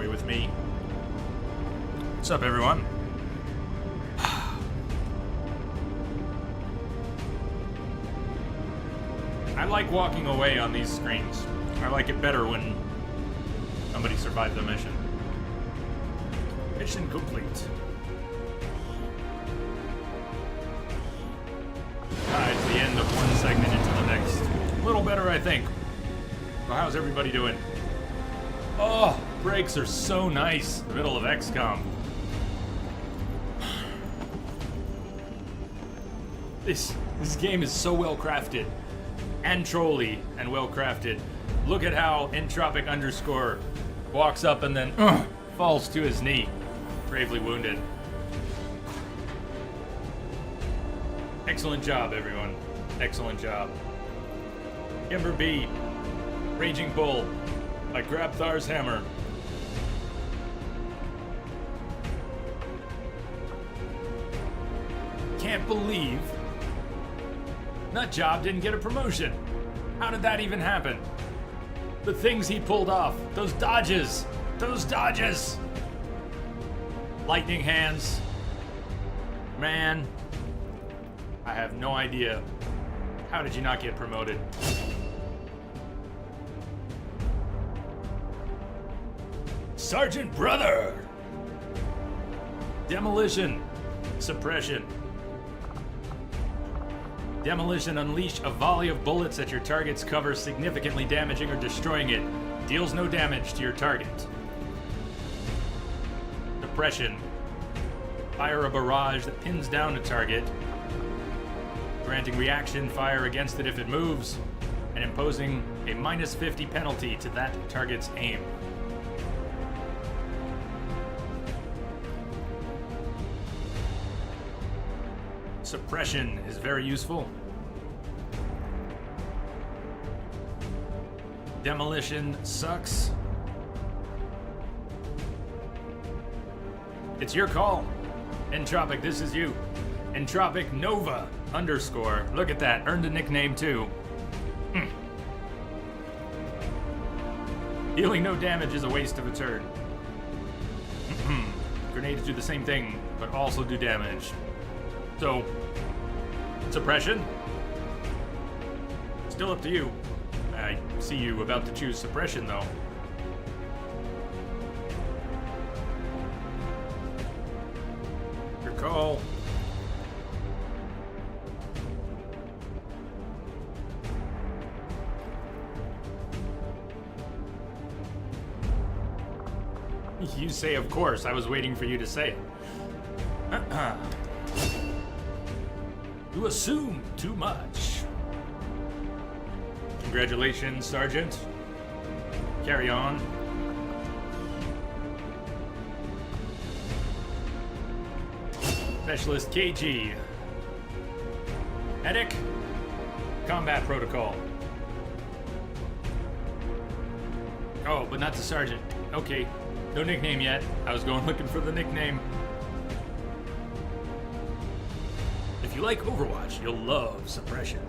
we, with me? What's up, everyone? I like walking away on these screens. I like it better when somebody survives the mission. Mission complete. It's the end of one segment into the next. A little better, I think. So how's everybody doing? Oh, breaks are so nice. The middle of XCOM. This game is so well crafted. And trolly and well crafted. Look at how Entropic underscore walks up and then falls to his knee. Gravely wounded. Excellent job, everyone. Excellent job. Kimber B. Raging Bull. I grabbed Thar's hammer. Can't believe Nutjob didn't get a promotion. How did that even happen? The things he pulled off. Those dodges. Those dodges. Lightning hands. Man. I have no idea. How did you not get promoted? Sergeant Brother! Demolition. Suppression. Demolition, unleash a volley of bullets at your target's cover, significantly damaging or destroying it. Deals no damage to your target. Suppression. Fire a barrage that pins down a target, granting reaction fire against it if it moves, and imposing a -50 penalty to that target's aim. Suppression is very useful. Demolition sucks. It's your call. Entropic, this is you. Entropic Nova underscore. Look at that. Earned a nickname too. Dealing no damage is a waste of a turn. Grenades do the same thing, but also do damage. So, suppression? Still up to you. I see you about to choose suppression, though. Your call. You say, of course. I was waiting for you to say it. You assume too much. Congratulations, Sergeant. Carry on. Specialist KG. Medic. Combat protocol. Oh, but not the Sergeant. Okay. No nickname yet. I was going looking for the nickname. If you like Overwatch, you'll love Suppression.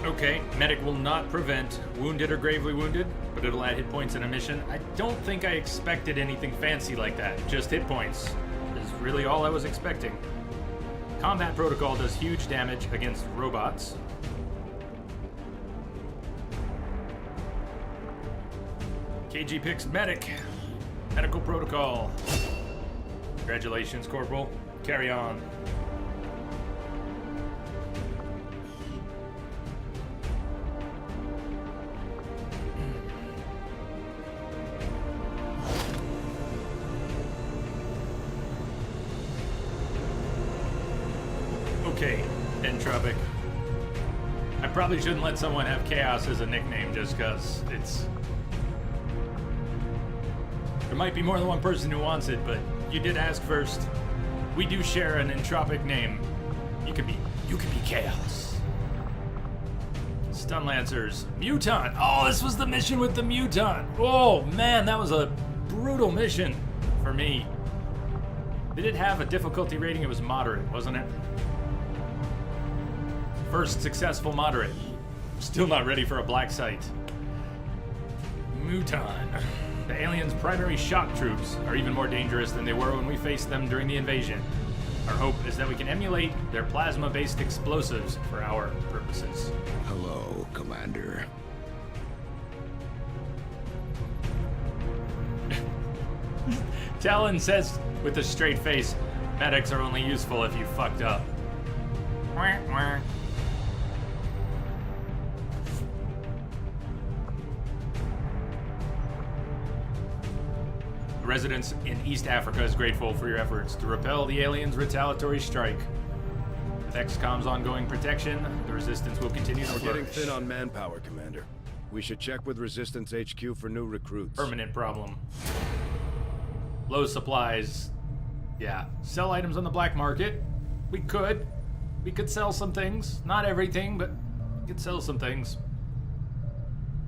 Okay, medic will not prevent wounded or gravely wounded, but it'll add hit points in a mission. I don't think I expected anything fancy like that. Just hit points is really all I was expecting. Combat protocol does huge damage against robots. KG picks medic. Medical protocol. Congratulations, Corporal. Carry on. Okay, Entropic. I probably shouldn't let someone have Chaos as a nickname just because it's There might be more than one person who wants it, but you did ask first. We do share an entropic name. You could be Chaos. Stun Lancers. Mutant. Oh, this was the mission with the Mutant. Oh, man, that was a brutal mission for me. Did it have a difficulty rating? It was moderate, wasn't it? First successful moderate. Still not ready for a black site. Mutant. The aliens' primary shock troops are even more dangerous than they were when we faced them during the invasion. Our hope is that we can emulate their plasma-based explosives for our purposes. Hello, Commander. Talon says with a straight face, medics are only useful if you fucked up. Wah, wah. The residents in East Africa is grateful for your efforts to repel the aliens' retaliatory strike. With XCOM's ongoing protection, the Resistance will continue to We're flourish. getting thin on manpower, Commander. We should check with Resistance HQ for new recruits. Permanent problem. Low supplies. Yeah. Sell items on the black market. We could. We could sell some things. Not everything, but we could sell some things.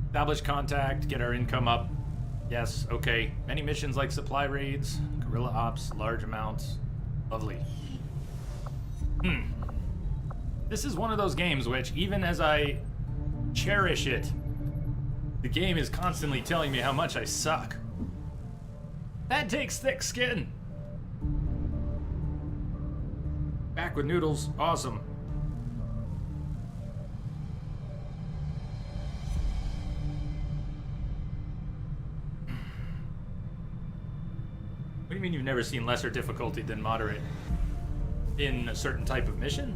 Establish contact, get our income up. Yes, okay. Many missions like supply raids, guerrilla ops, large amounts. Lovely. This is one of those games which, even as I cherish it, the game is constantly telling me how much I suck. That takes thick skin. Back with noodles. Awesome. What do you mean you've never seen lesser difficulty than moderate in a certain type of mission?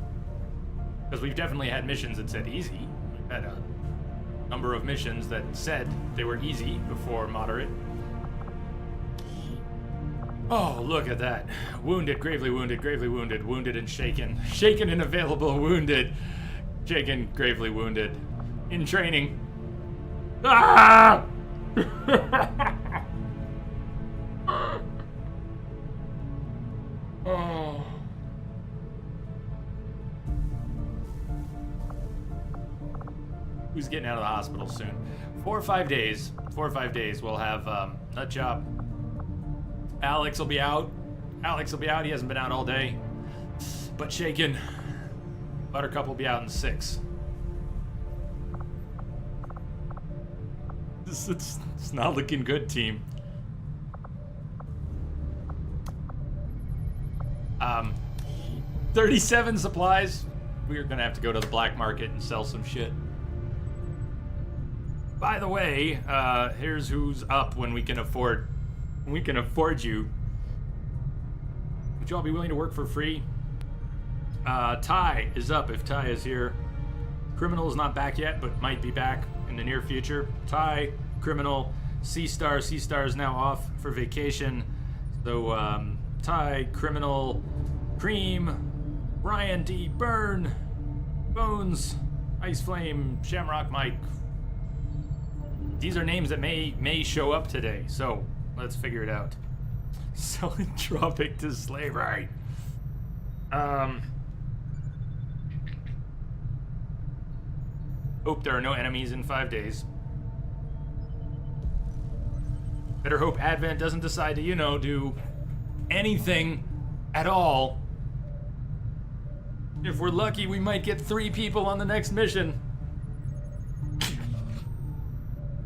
Because we've definitely had missions that said easy. We've had a number of missions that said they were easy before moderate. Oh, look at that. Wounded, gravely wounded, wounded and shaken. Shaken and available, wounded. Shaken, gravely wounded. In training. Ah! Oh. Who's getting out of the hospital soon? 4 or 5 days. 4 or 5 days we'll have nut job. Alex will be out. He hasn't been out all day. But shaken. Buttercup will be out in 6. It's not looking good, team. 37 supplies. We're gonna have to go to the black market and sell some shit. By the way, here's who's up when we can afford you. Would you all be willing to work for free? Ty is up if Ty is here. Criminal is not back yet, but might be back in the near future. Ty, Criminal, C-Star. C-Star is now off for vacation. So, Ty, Criminal, Cream, Ryan D, Burn, Bones, Ice Flame, Shamrock Mike. These are names that may show up today, so let's figure it out. Selling Tropic to slavery. Hope there are no enemies in 5 days. Better hope Advent doesn't decide to, do anything at all. If we're lucky, we might get 3 people on the next mission.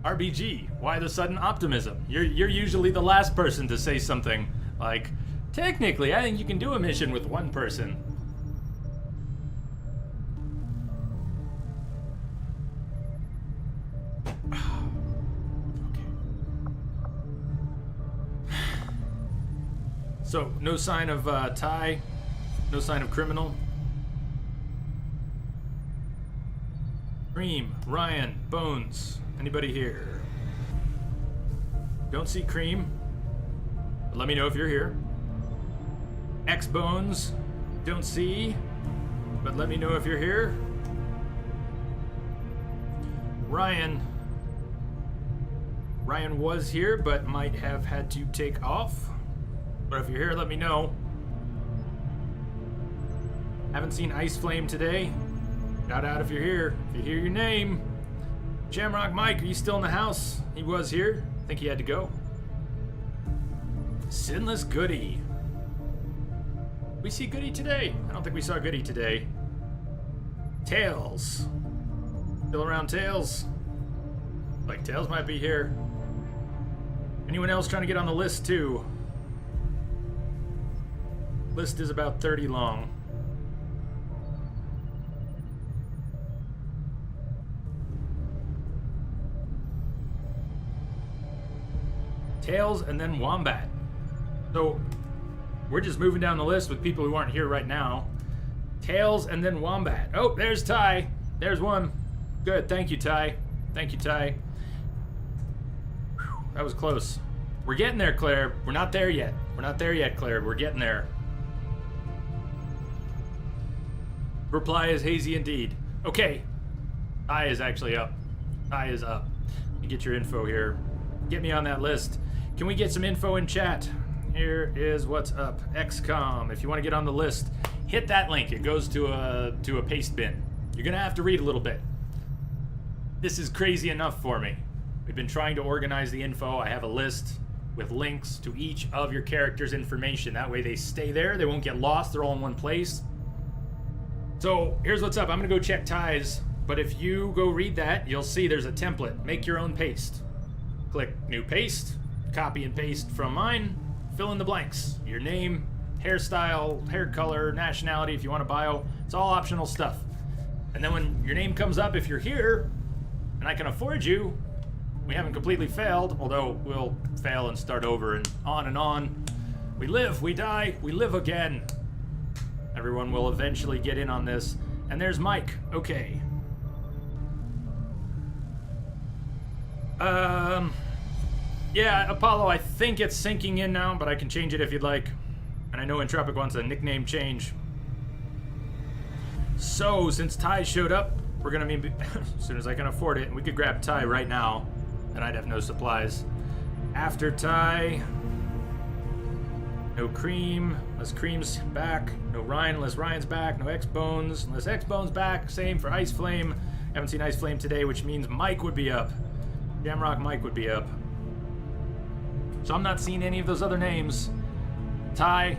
RBG, why the sudden optimism? You're usually the last person to say something like, technically, I think you can do a mission with 1 person. So, no sign of Ty, no sign of Criminal. Cream, Ryan, Bones, anybody here? Don't see Cream, but let me know if you're here. X Bones, don't see, but let me know if you're here. Ryan was here, but might have had to take off. But if you're here, let me know. Haven't seen Ice Flame today. Shout out if you're here. If you hear your name. Shamrock Mike, are you still in the house? He was here. I think he had to go. Sinless Goody. We see Goody today? I don't think we saw Goody today. Tails. Still around, Tails? Like, Tails might be here. Anyone else trying to get on the list, too? List is about 30 long. Tails and then Wombat. So, we're just moving down the list with people who aren't here right now. Tails and then Wombat. Oh, there's Ty. There's one. Good. Thank you, Ty. Thank you, Ty. Whew, that was close. We're getting there, Claire. We're not there yet. We're not there yet, Claire. We're getting there. Reply is hazy indeed. Okay. Ty is actually up. Ty is up. You get your info here. Get me on that list. Can we get some info in chat? Here is what's up. XCOM. If you want to get on the list, hit that link. It goes to a paste bin. You're gonna have to read a little bit. This is crazy enough for me. We've been trying to organize the info. I have a list with links to each of your characters' information. That way they stay there. They won't get lost. They're all in one place. So here's what's up. I'm gonna go check Ty's, but if you go read that, you'll see there's a template. Make your own paste. Click new paste, copy and paste from mine, fill in the blanks. Your name, hairstyle, hair color, nationality if you want a bio. It's all optional stuff. And then when your name comes up, if you're here, and I can afford you, we haven't completely failed, although we'll fail and start over and on and on. We live, we die, we live again. Everyone will eventually get in on this. And there's Mike. Okay. Yeah, Apollo, I think it's syncing in now, but I can change it if you'd like. And I know Entropic wants a nickname change. So, since Ty showed up, we're gonna be, as soon as I can afford it, and we could grab Ty right now, and I'd have no supplies. After Ty, no Cream, unless Cream's back. No Ryan, unless Ryan's back. No X-Bones, unless X-Bones back. Same for Ice Flame. Haven't seen Ice Flame today, which means Mike would be up. Shamrock Mike would be up. So I'm not seeing any of those other names. Ty,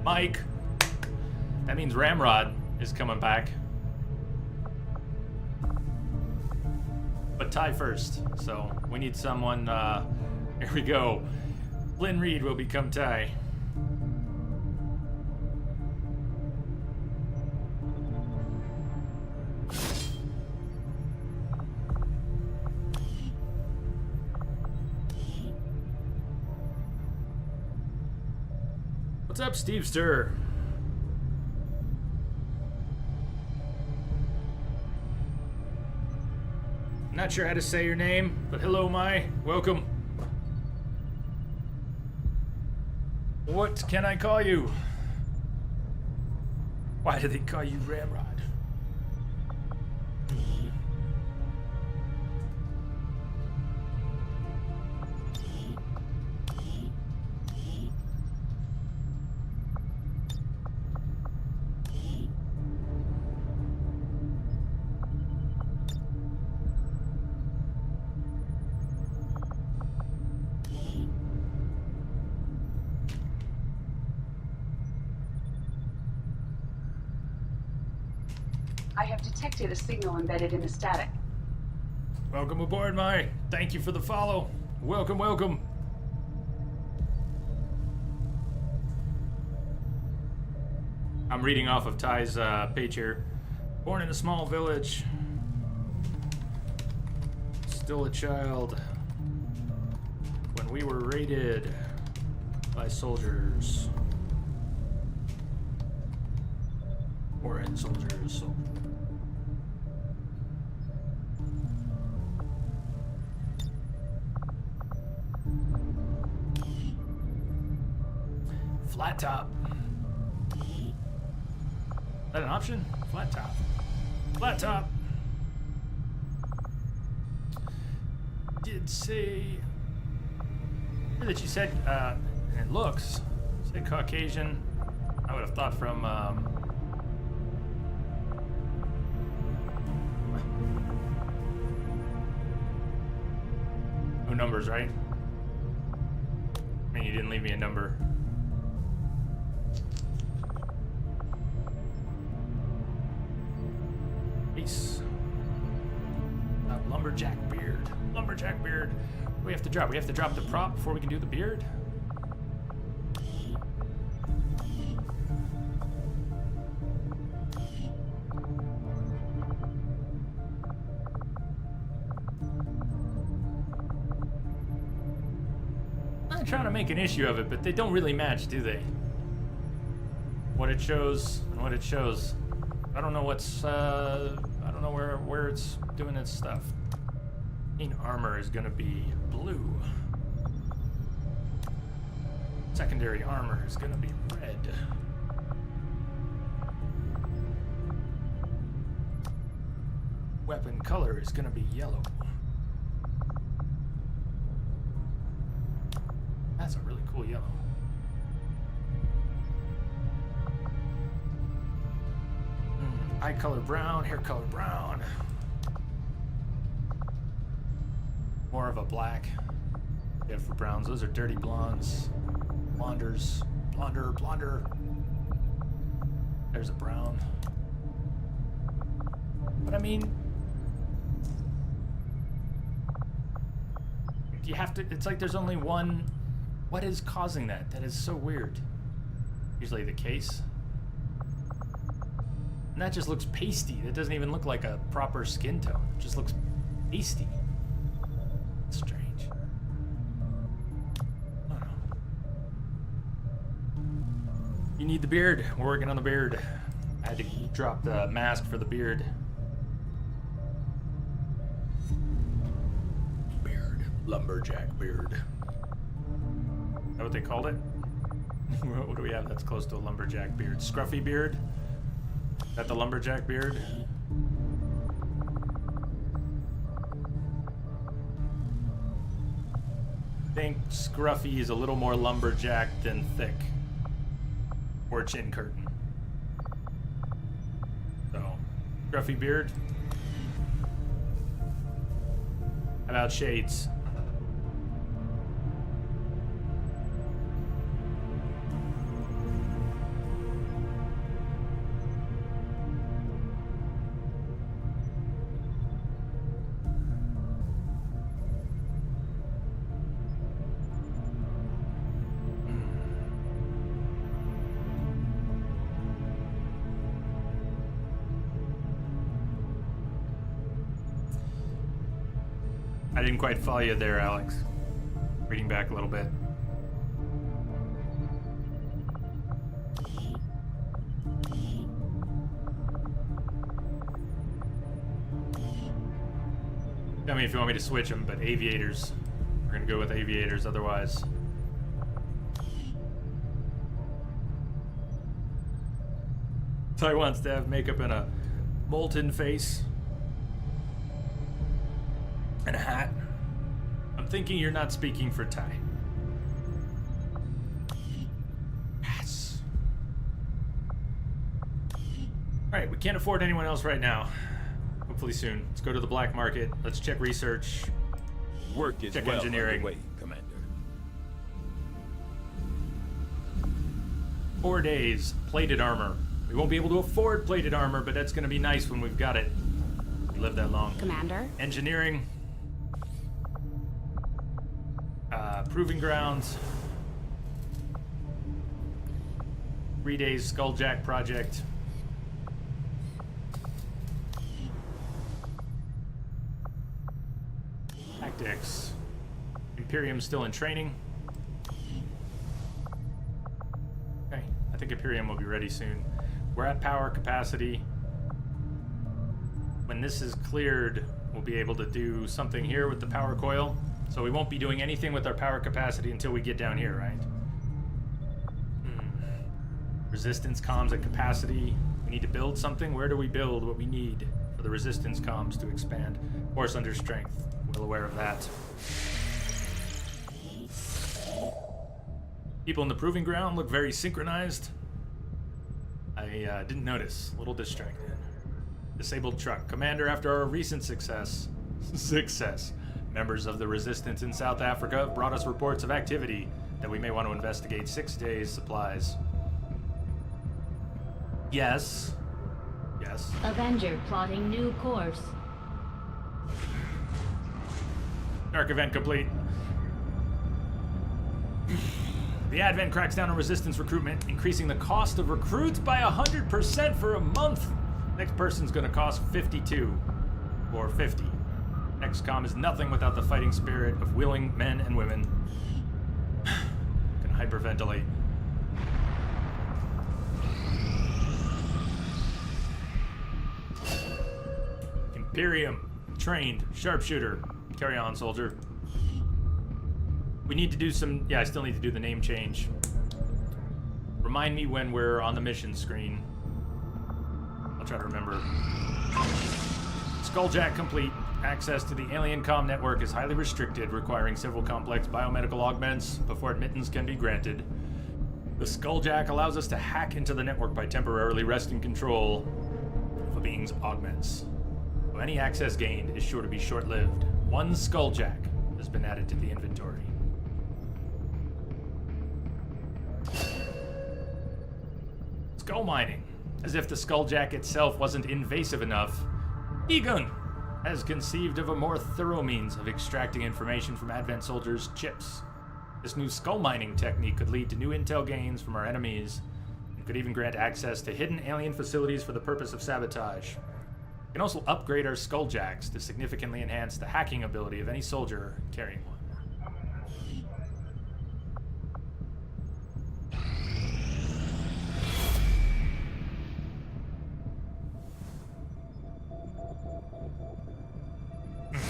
Mike. That means Ramrod is coming back. But Ty first. So we need someone, here we go. Lynn Reed will become Ty. What's up, Stevester? Not sure how to say your name, but hello, welcome. What can I call you? Why do they call you Ramrod? I have detected a signal embedded in the static. Welcome aboard, Thank you for the follow. Welcome, welcome. I'm reading off of Ty's page here. Born in a small village. Still a child. When we were raided by soldiers. Foreign soldiers. Flat top. Is that an option? Flat top. Flat top. Did say That you said, and it looks, you said Caucasian. I would have thought from, no numbers, right? I mean, you didn't leave me a number. Peace. Lumberjack beard. Lumberjack beard. We have to drop. We have to drop the prop before we can do the beard. I'm trying to make an issue of it, but they don't really match, do they? What it shows and what it shows. I don't know what's. I don't know where it's doing its stuff. Main armor is gonna be blue. Secondary armor is gonna be red. Weapon color is gonna be yellow. That's a really cool yellow. Eye color brown, hair color brown. More of a black. Yeah, for browns. Those are dirty blondes. Blonders. Blonder. There's a brown. But I mean, you have to, it's like there's only one. What is causing that? That is so weird. Usually the case. And that just looks pasty. That doesn't even look like a proper skin tone. It just looks pasty. Strange. I don't know. You need the beard. We're working on the beard. I had to drop the mask for the beard. Beard. Lumberjack beard. Is that what they called it? What do we have that's close to a lumberjack beard? Scruffy beard? Is that the lumberjack beard? I think scruffy is a little more lumberjack than thick. Or chin curtain. So, scruffy beard. How about shades? I didn't quite follow you there, Alex. Reading back a little bit. Tell me if you want me to switch them, but aviators. We're gonna go with aviators otherwise. Ty wants to have makeup and a molten face. And a hat. I'm thinking you're not speaking for Ty. Yes. Alright, we can't afford anyone else right now. Hopefully soon. Let's go to the black market. Let's check research. Work is check well engineering. underway, Commander. 4 days. Plated armor. We won't be able to afford plated armor, but that's going to be nice when we've got it. We live that long. Commander? Engineering. Proving grounds. 3 days Skulljack project. Tactics. Imperium still in training. Okay, I think Imperium will be ready soon. We're at power capacity. When this is cleared, we'll be able to do something here with the power coil. So we won't be doing anything with our power capacity until we get down here, right? Resistance comms at capacity. We need to build something. Where do we build what we need for the resistance comms to expand? Force under strength. Well aware of that. People in the proving ground look very synchronized. I didn't notice. A little distracted. Disabled truck. Commander, after our recent success. Members of the resistance in South Africa have brought us reports of activity that we may want to investigate. 6 days supplies. Yes. Yes. Avenger plotting new course. Dark event complete. The Advent cracks down on resistance recruitment, increasing the cost of recruits by 100% for a month. Next person's gonna cost 52 or 50. XCOM is nothing without the fighting spirit of willing men and women. Can hyperventilate. Imperium, trained, sharpshooter. Carry on, soldier. We need to do some... Yeah, I still need to do the name change. Remind me when we're on the mission screen. I'll try to remember. Skulljack complete. Access to the alien comm network is highly restricted, requiring several complex biomedical augments before admittance can be granted. The Skulljack allows us to hack into the network by temporarily wresting control of a being's augments. So any access gained is sure to be short-lived. 1 Skulljack has been added to the inventory. Skull mining. As if the Skulljack itself wasn't invasive enough, Egon has conceived of a more thorough means of extracting information from Advent soldiers' chips. This new skull mining technique could lead to new intel gains from our enemies, and could even grant access to hidden alien facilities for the purpose of sabotage. We can also upgrade our Skulljacks to significantly enhance the hacking ability of any soldier carrying one.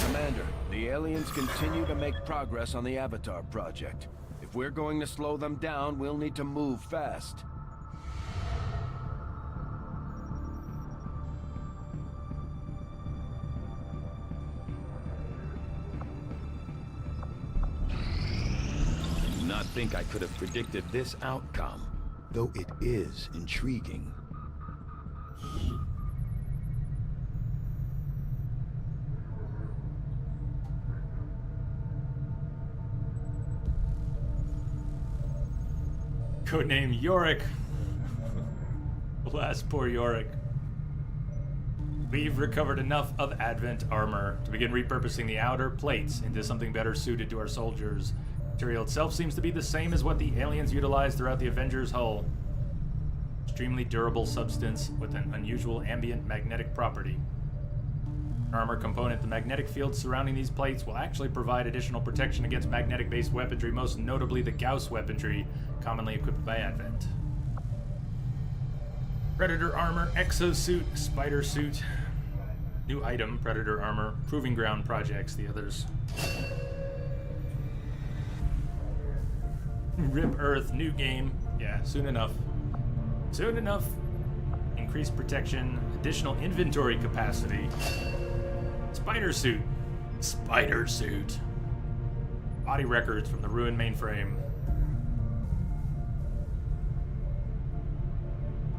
Commander, the aliens continue to make progress on the Avatar project. If we're going to slow them down, we'll need to move fast. I do not think I could have predicted this outcome, though it is intriguing. Codename Yorick. Alas, poor Yorick. We've recovered enough of Advent armor to begin repurposing the outer plates into something better suited to our soldiers. Material itself seems to be the same as what the aliens utilized throughout the Avengers' hull. Extremely durable substance with an unusual ambient magnetic property. Armor component, the magnetic field surrounding these plates will actually provide additional protection against magnetic-based weaponry, most notably the Gauss weaponry, commonly equipped by Advent. Predator armor, exosuit, spider suit. New item, Predator armor, proving ground projects, the others. Rip Earth, new game. Yeah, soon enough. Soon enough. Increased protection, additional inventory capacity. Spider suit. Spider suit. Body records from the ruined mainframe.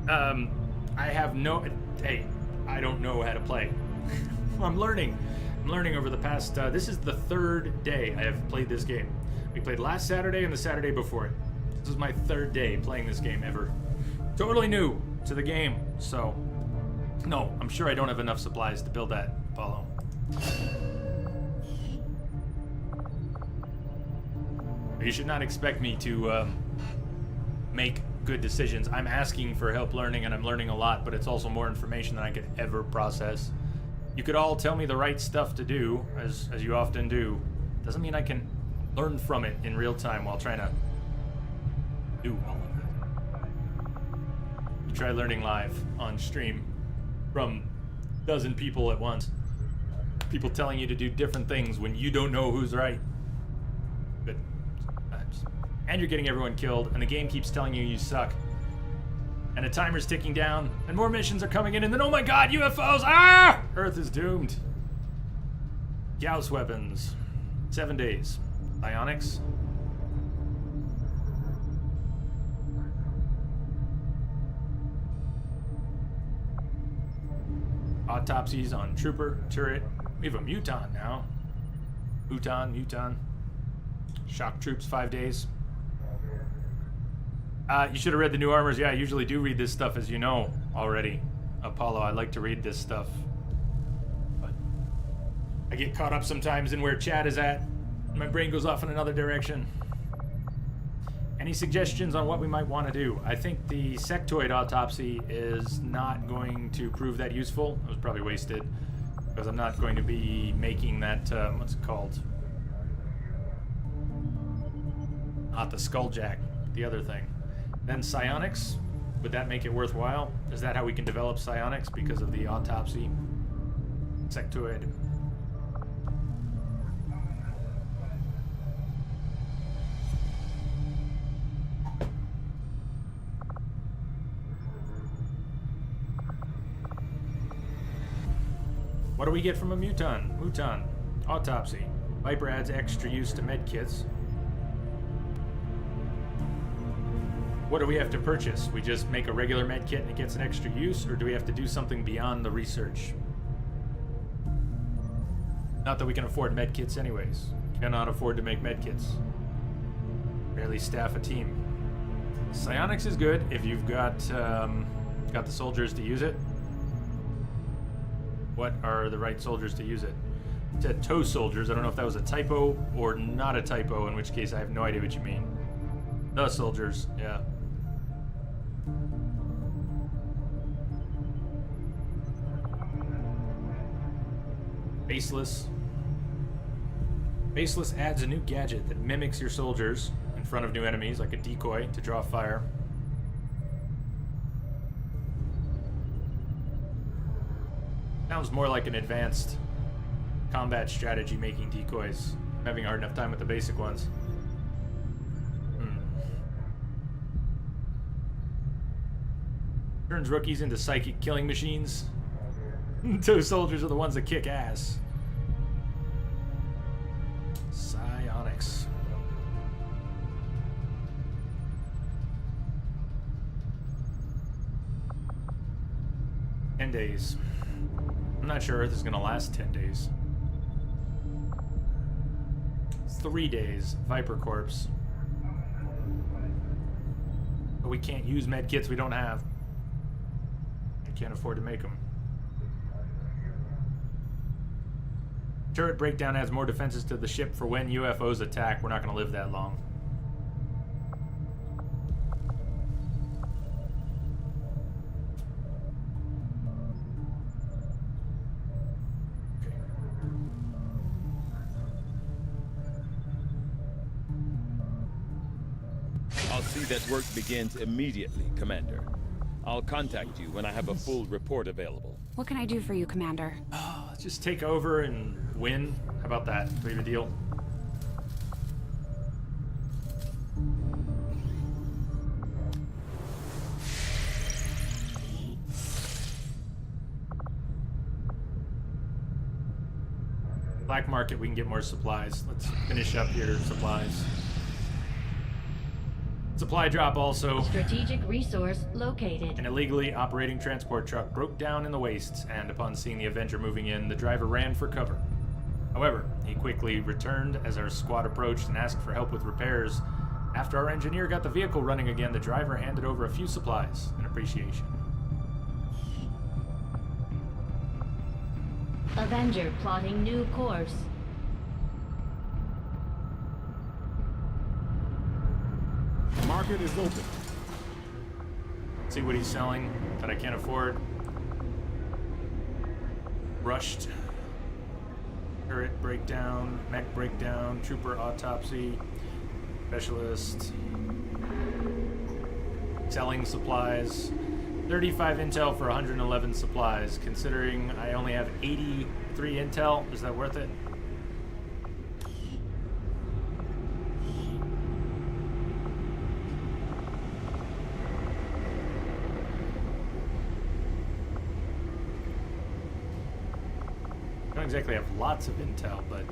I have no... Hey, I don't know how to play. I'm learning. I'm learning over the past... this is the 3rd day I have played this game. We played last Saturday and the Saturday before it. This is my 3rd day playing this game ever. Totally new to the game, so... No, I'm sure I don't have enough supplies to build that, Apollo. You should not expect me to make good decisions. I'm asking for help learning, and I'm learning a lot, but it's also more information than I could ever process. You could all tell me the right stuff to do, as you often do. Doesn't mean I can learn from it in real time while trying to do all of it. You try learning live on stream from a dozen people at once. People telling you to do different things when you don't know who's right. But and you're getting everyone killed, and the game keeps telling you suck. And a timer's ticking down, and more missions are coming in, and then, oh my god, UFOs! Ah! Earth is doomed. Gauss weapons. 7 days. Bionics. Autopsies on trooper, turret. We have a muton now. Muton. Shock troops, 5 days. You should have read the new armors. Yeah, I usually do read this stuff, as you know already. Apollo, I like to read this stuff. But I get caught up sometimes in where chat is at. My brain goes off in another direction. Any suggestions on what we might want to do? I think the sectoid autopsy is not going to prove that useful. It was probably wasted because I'm not going to be making that, what's it called? Not the skulljack, the other thing. Then psionics, would that make it worthwhile? Is that how we can develop psionics because of the autopsy? Sectoid. What do we get from a muton? Muton. Autopsy. Viper adds extra use to medkits. What do we have to purchase? We just make a regular medkit and it gets an extra use, or do we have to do something beyond the research? Not that we can afford medkits anyways. Cannot afford to make medkits. Barely staff a team. Psionics is good if you've got the soldiers to use it. What are the right soldiers to use it? It said toe soldiers. I don't know if that was a typo or not a typo, in which case I have no idea what you mean. The soldiers, yeah. Baseless. Baseless adds a new gadget that mimics your soldiers in front of new enemies, like a decoy to draw fire. Sounds more like an advanced combat strategy making decoys. I'm having a hard enough time with the basic ones. Turns rookies into psychic killing machines. Toe soldiers are the ones that kick ass. Psionics. $10 days. I'm not sure Earth is going to last 10 days. 3 days. Viper Corpse. But we can't use med kits we don't have. I can't afford to make them. Turret breakdown adds more defenses to the ship for when UFOs attack. We're not going to live that long. I'll see that work begins immediately, Commander. I'll contact you when I have a full report available. What can I do for you, Commander? Let's just take over and win. How about that? Leave a deal. Black market, we can get more supplies. Let's finish up here, supplies. Supply drop also. Strategic resource located. An illegally operating transport truck broke down in the wastes, and upon seeing the Avenger moving in, the driver ran for cover. However, he quickly returned as our squad approached and asked for help with repairs. After our engineer got the vehicle running again, the driver handed over a few supplies in appreciation. Avenger plotting new course. Market is open. See what he's selling that I can't afford. Rushed. Turret breakdown, mech breakdown, trooper autopsy, specialist. Selling supplies. 35 intel for 111 supplies. Considering I only have 83 intel, is that worth it? I don't exactly have lots of intel, but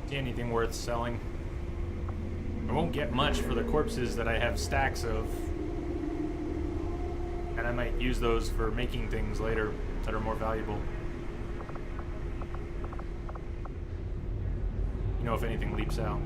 See anything worth selling? I won't get much for the corpses that I have stacks of. And I might use those for making things later that are more valuable. You know, if anything leaps out.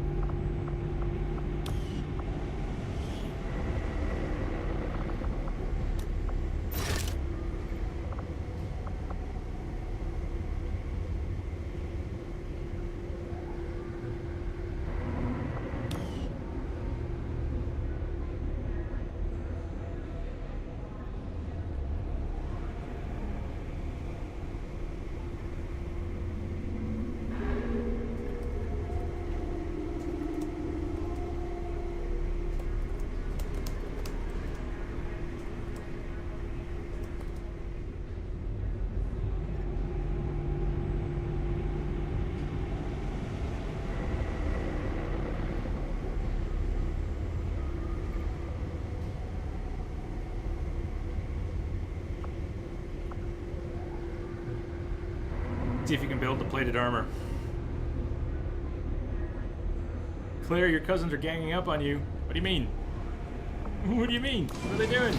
See if you can build the plated armor. Claire, your cousins are ganging up on you. What do you mean? What do you mean? What are they doing?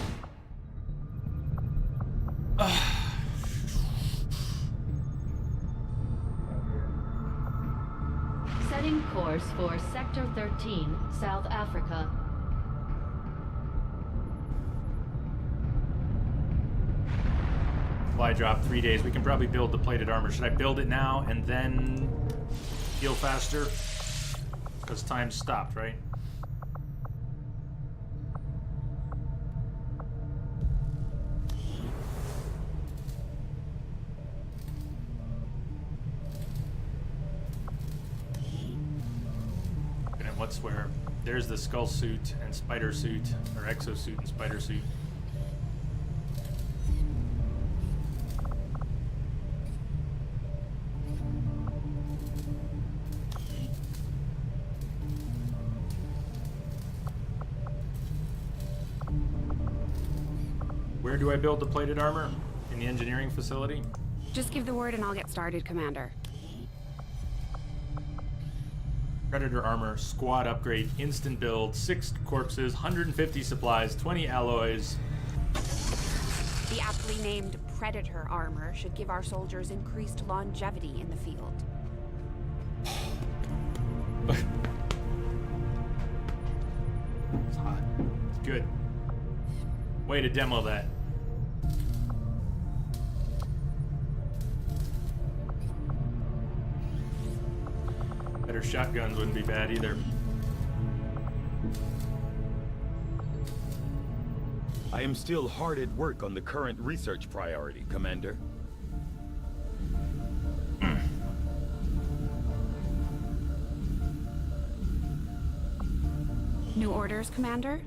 Setting course for Sector 13, South Africa. Supply drop 3 days. We can probably build the plated armor. Should I build it now and then heal faster? Because time stopped, right? And what's where? There's the skull suit and spider suit, or exosuit and spider suit. Where do I build the plated armor? In the engineering facility? Just give the word and I'll get started, Commander. Predator armor, squad upgrade, instant build, 6 corpses, 150 supplies, 20 alloys. The aptly named Predator armor should give our soldiers increased longevity in the field. It's hot. It's good. Way to demo that. Better shotguns wouldn't be bad either. I am still hard at work on the current research priority, Commander. New orders, Commander?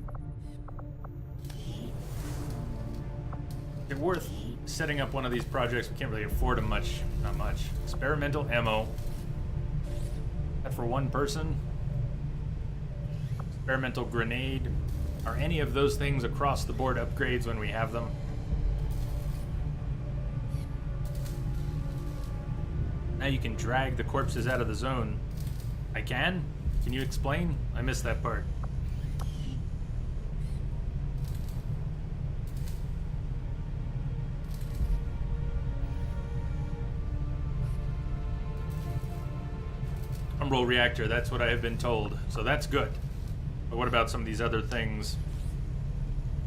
It's worth setting up one of these projects. We can't really afford them much. Not much. Experimental ammo. That for one person. Experimental grenade. Are any of those things across the board upgrades when we have them? Now you can drag the corpses out of the zone. I can? Can you explain? I missed that part. Umbral reactor, that's what I have been told. So that's good. But what about some of these other things?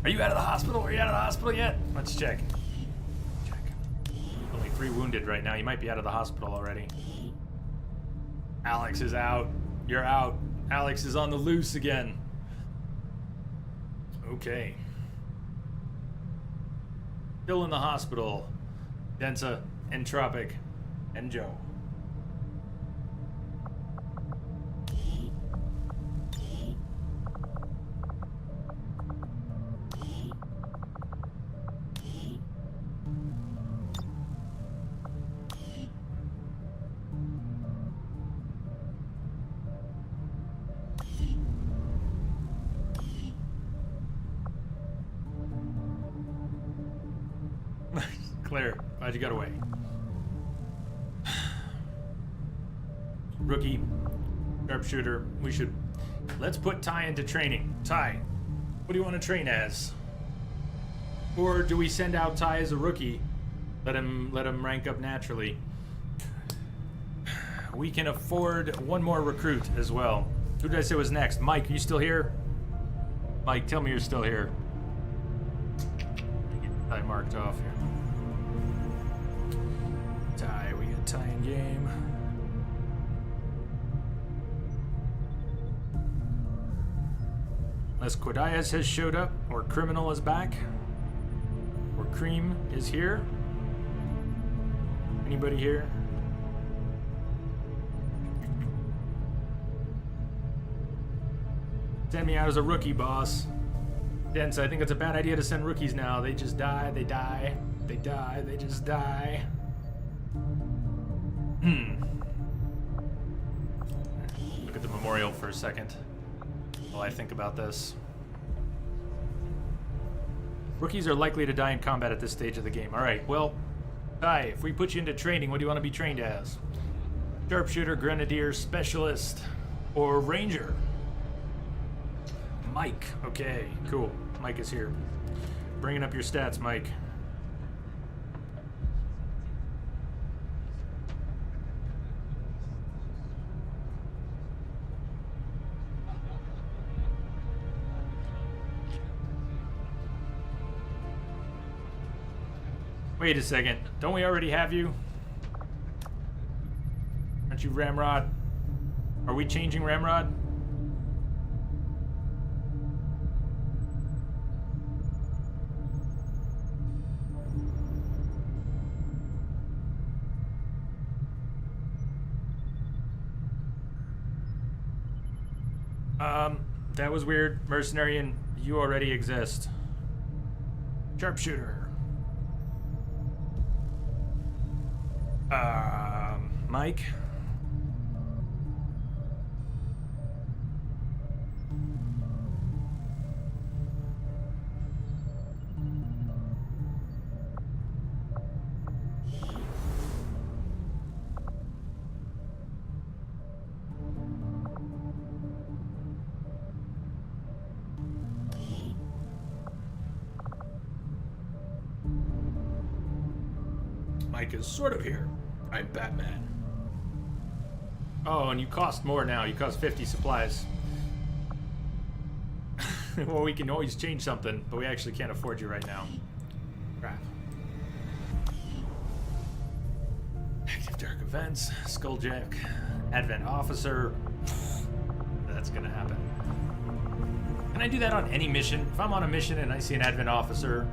Are you out of the hospital? Are you out of the hospital yet? Let's check. Check. Only 3 wounded right now. You might be out of the hospital already. Alex is out. You're out. Alex is on the loose again. Okay. Still in the hospital. Densa, Entropic, and Joe. Claire, glad you got away. Rookie. Sharpshooter. We should... Let's put Ty into training. Ty, what do you want to train as? Or do we send out Ty as a rookie? Let him rank up naturally. We can afford one more recruit as well. Who did I say was next? Mike, are you still here? Mike, tell me you're still here. Get Ty marked off here. Ty, we got Ty in game. Unless Quadias has showed up, or Criminal is back, or Cream is here. Anybody here? Send me out as a rookie, boss. Dense, I think it's a bad idea to send rookies now. They just die, they die, they die, they just die. Look at the memorial for a second while I think about this. Rookies are likely to die in combat at this stage of the game. Alright, well, Ty, if we put you into training, what do you want to be trained as? Sharpshooter, Grenadier, Specialist, or Ranger? Mike. Okay, cool. Mike is here. Bringing up your stats, Mike. Wait a second. Don't we already have you? Aren't you Ramrod? Are we changing Ramrod? That was weird. Mercenarian, you already exist. Sharpshooter. Mike? Mike is sort of here. I'm Batman. Oh, and you cost more now. You cost 50 supplies. Well, we can always change something, but we actually can't afford you right now. Crap. Active Dark Events, Skulljack, Advent Officer. That's gonna happen. Can I do that on any mission? If I'm on a mission and I see an Advent Officer,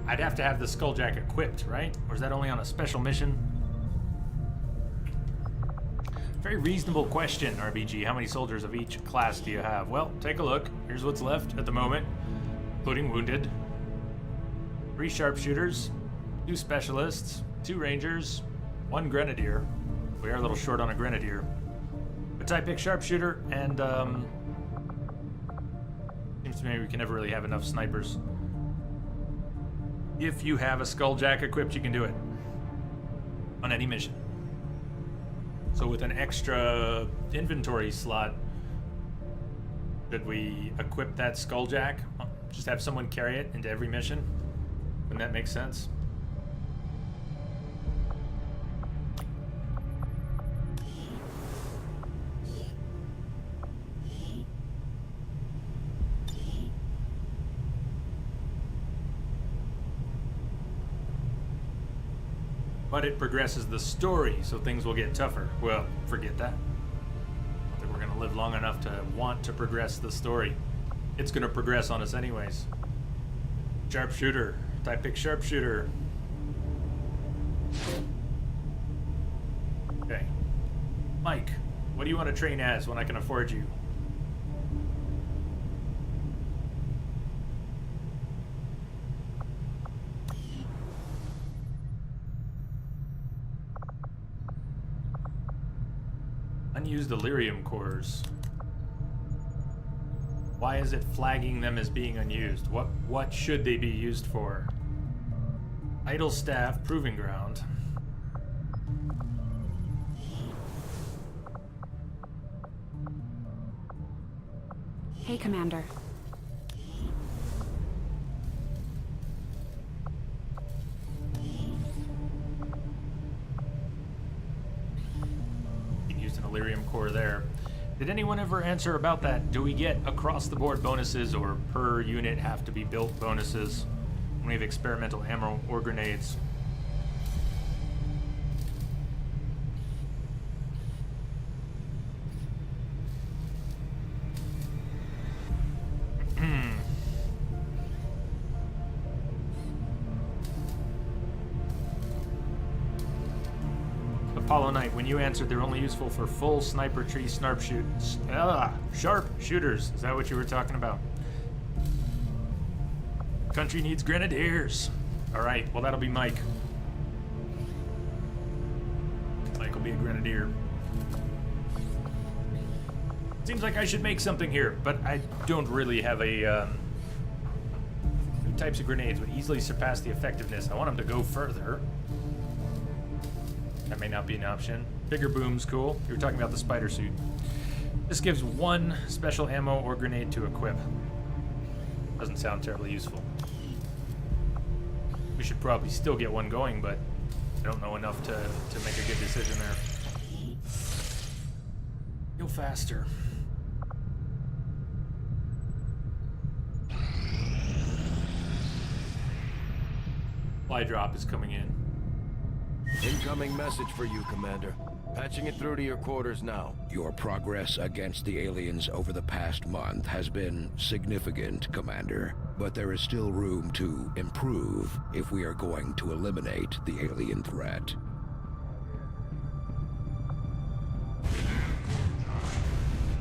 I'd have to have the Skulljack equipped, right? Or is that only on a special mission? Very reasonable question, RBG. How many soldiers of each class do you have? Well, take a look. Here's what's left at the moment, including wounded. 3 sharpshooters, 2 specialists, 2 rangers, 1 grenadier. We are a little short on a grenadier. A type-pick sharpshooter, and seems to me we can never really have enough snipers. If you have a Skulljack equipped, you can do it on any mission. So with an extra inventory slot, should we equip that Skulljack? Just have someone carry it into every mission? Wouldn't that make sense? But it progresses the story, so things will get tougher. Well, forget that. I don't think we're going to live long enough to want to progress the story. It's going to progress on us anyways. Sharpshooter. Type-pick sharpshooter. Okay. Mike, what do you want to train as when I can afford you? Unused Delirium cores. Why is it flagging them as being unused? What should they be used for? Idle Staff, Proving Ground. Hey, Commander. Used an Illyrium core there. Did anyone ever answer about that? Do we get across-the-board bonuses or per unit have to be built bonuses when we have experimental ammo or grenades? Apollo Knight, when you answered, they're only useful for full sniper tree sharp shooters. Is that what you were talking about? Country needs grenadiers. All right, well, that'll be Mike. Mike will be a grenadier. Seems like I should make something here, but I don't really have a... new types of grenades would easily surpass the effectiveness. I want them to go further. That may not be an option. Bigger boom's cool. You were talking about the spider suit. This gives one special ammo or grenade to equip. Doesn't sound terribly useful. We should probably still get one going, but I don't know enough to make a good decision there. Go faster. Fly drop is coming in. Incoming message for you, Commander. Patching it through to your quarters now. Your progress against the aliens over the past month has been significant, Commander. But there is still room to improve if we are going to eliminate the alien threat.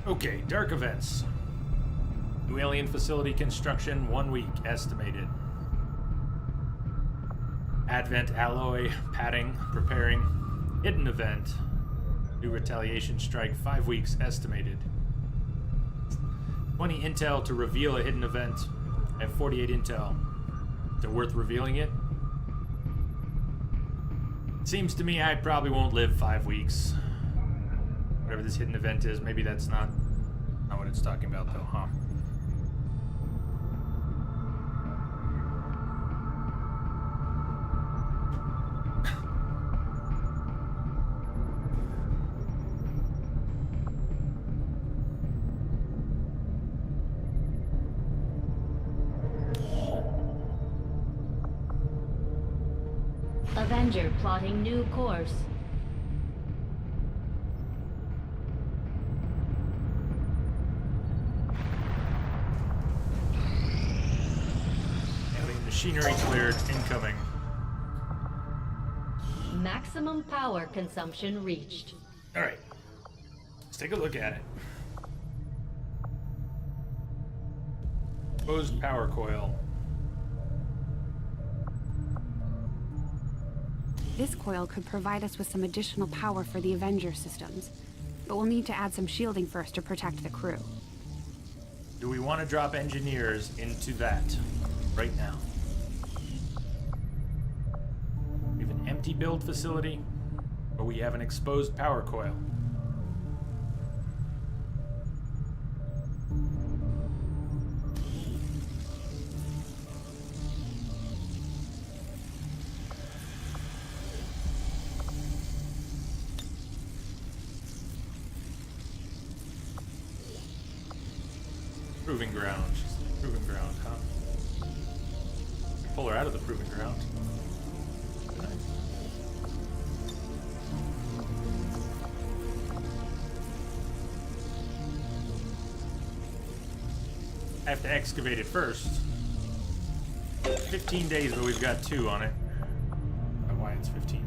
Okay, dark events. New alien facility construction, 1 week estimated. Advent alloy, padding, preparing. Hidden event. New retaliation strike, 5 weeks estimated. 20 intel to reveal a hidden event. I have 48 intel. Is it worth revealing it? Seems to me I probably won't live 5 weeks. Whatever this hidden event is, maybe that's not what it's talking about though, huh? Avenger plotting new course. Alien machinery cleared, incoming. Maximum power consumption reached. Alright. Let's take a look at it. Exposed power coil. This coil could provide us with some additional power for the Avenger systems, but we'll need to add some shielding first to protect the crew. Do we want to drop engineers into that right now? We have an empty build facility, or we have an exposed power coil. Proving ground. Proving ground, huh? Pull her out of the proving ground. Nice. I have to excavate it first. 15 days, but we've got 2 on it. I don't know why it's 15.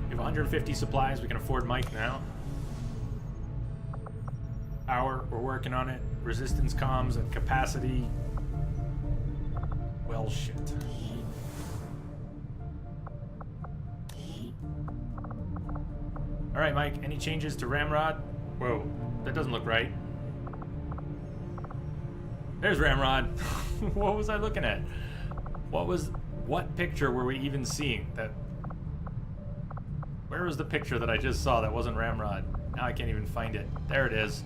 We have 150 supplies. We can afford Mike now. Power, we're working on it. Resistance comms at capacity. Well, shit. All right, Mike, any changes to Ramrod? Whoa, that doesn't look right. There's Ramrod. What was I looking at? What picture were we even seeing? Where was the picture that I just saw that wasn't Ramrod? Now I can't even find it. There it is.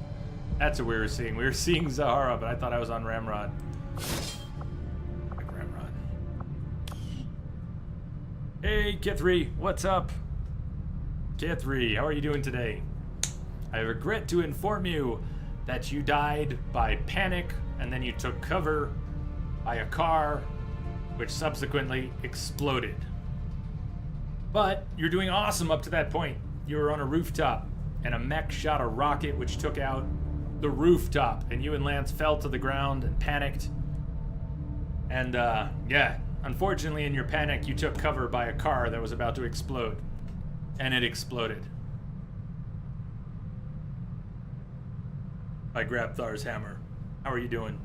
That's what we were seeing. We were seeing Zahara, but I thought I was on Ramrod. Ramrod. Hey, Kithri, what's up? Kithri, how are you doing today? I regret to inform you that you died by panic, and then you took cover by a car, which subsequently exploded. But you're doing awesome up to that point. You were on a rooftop, and a mech shot a rocket which took out the rooftop, and you and Lance fell to the ground and panicked. And yeah, unfortunately in your panic you took cover by a car that was about to explode. And it exploded. I grabbed Thar's hammer. How are you doing?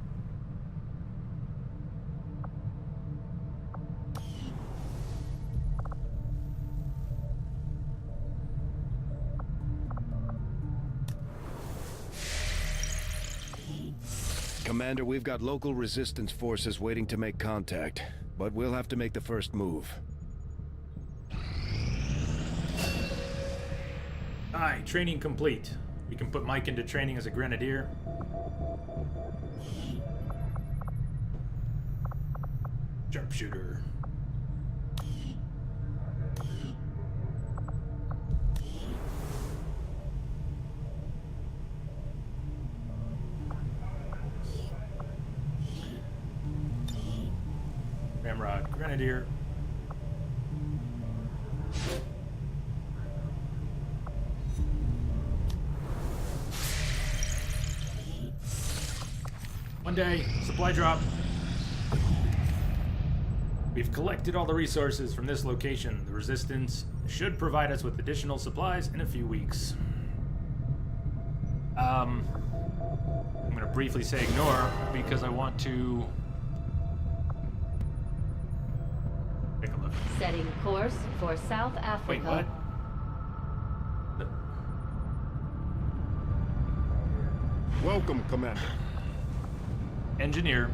Commander, we've got local resistance forces waiting to make contact, but we'll have to make the first move. Aye, training complete. We can put Mike into training as a grenadier. Sharpshooter. Ramrod, grenadier. One day, supply drop. We've collected all the resources from this location. The Resistance should provide us with additional supplies in a few weeks. I'm gonna briefly say ignore because I want to take a look. Setting course for South Africa. Wait, what? Welcome, Commander. Engineer.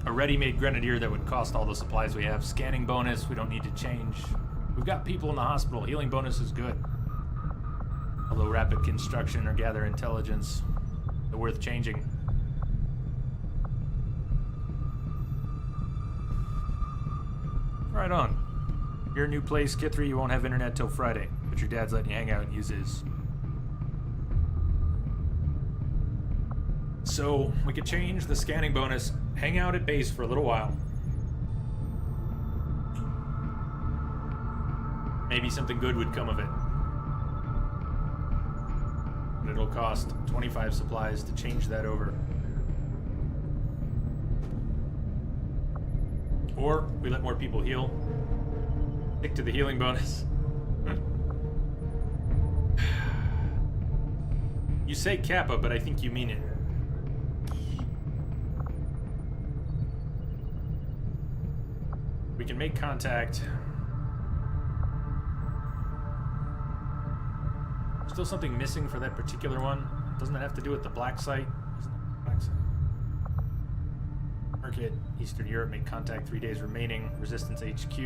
A ready-made grenadier that would cost all the supplies we have. Scanning bonus, we don't need to change. We've got people in the hospital. Healing bonus is good. Although rapid construction or gather intelligence, they're worth changing. Right on. Your new place, Kithri, you won't have internet till Friday, but your dad's letting you hang out and use his. So, we could change the scanning bonus, hang out at base for a little while. Maybe something good would come of it. But it'll cost 25 supplies to change that over. Or, we let more people heal. Stick to the healing bonus. You say Kappa, but I think you mean it. We can make contact. Still something missing for that particular one. Doesn't it have to do with the black site? Isn't it black site? Market, Eastern Europe, make contact 3 days remaining. Resistance HQ.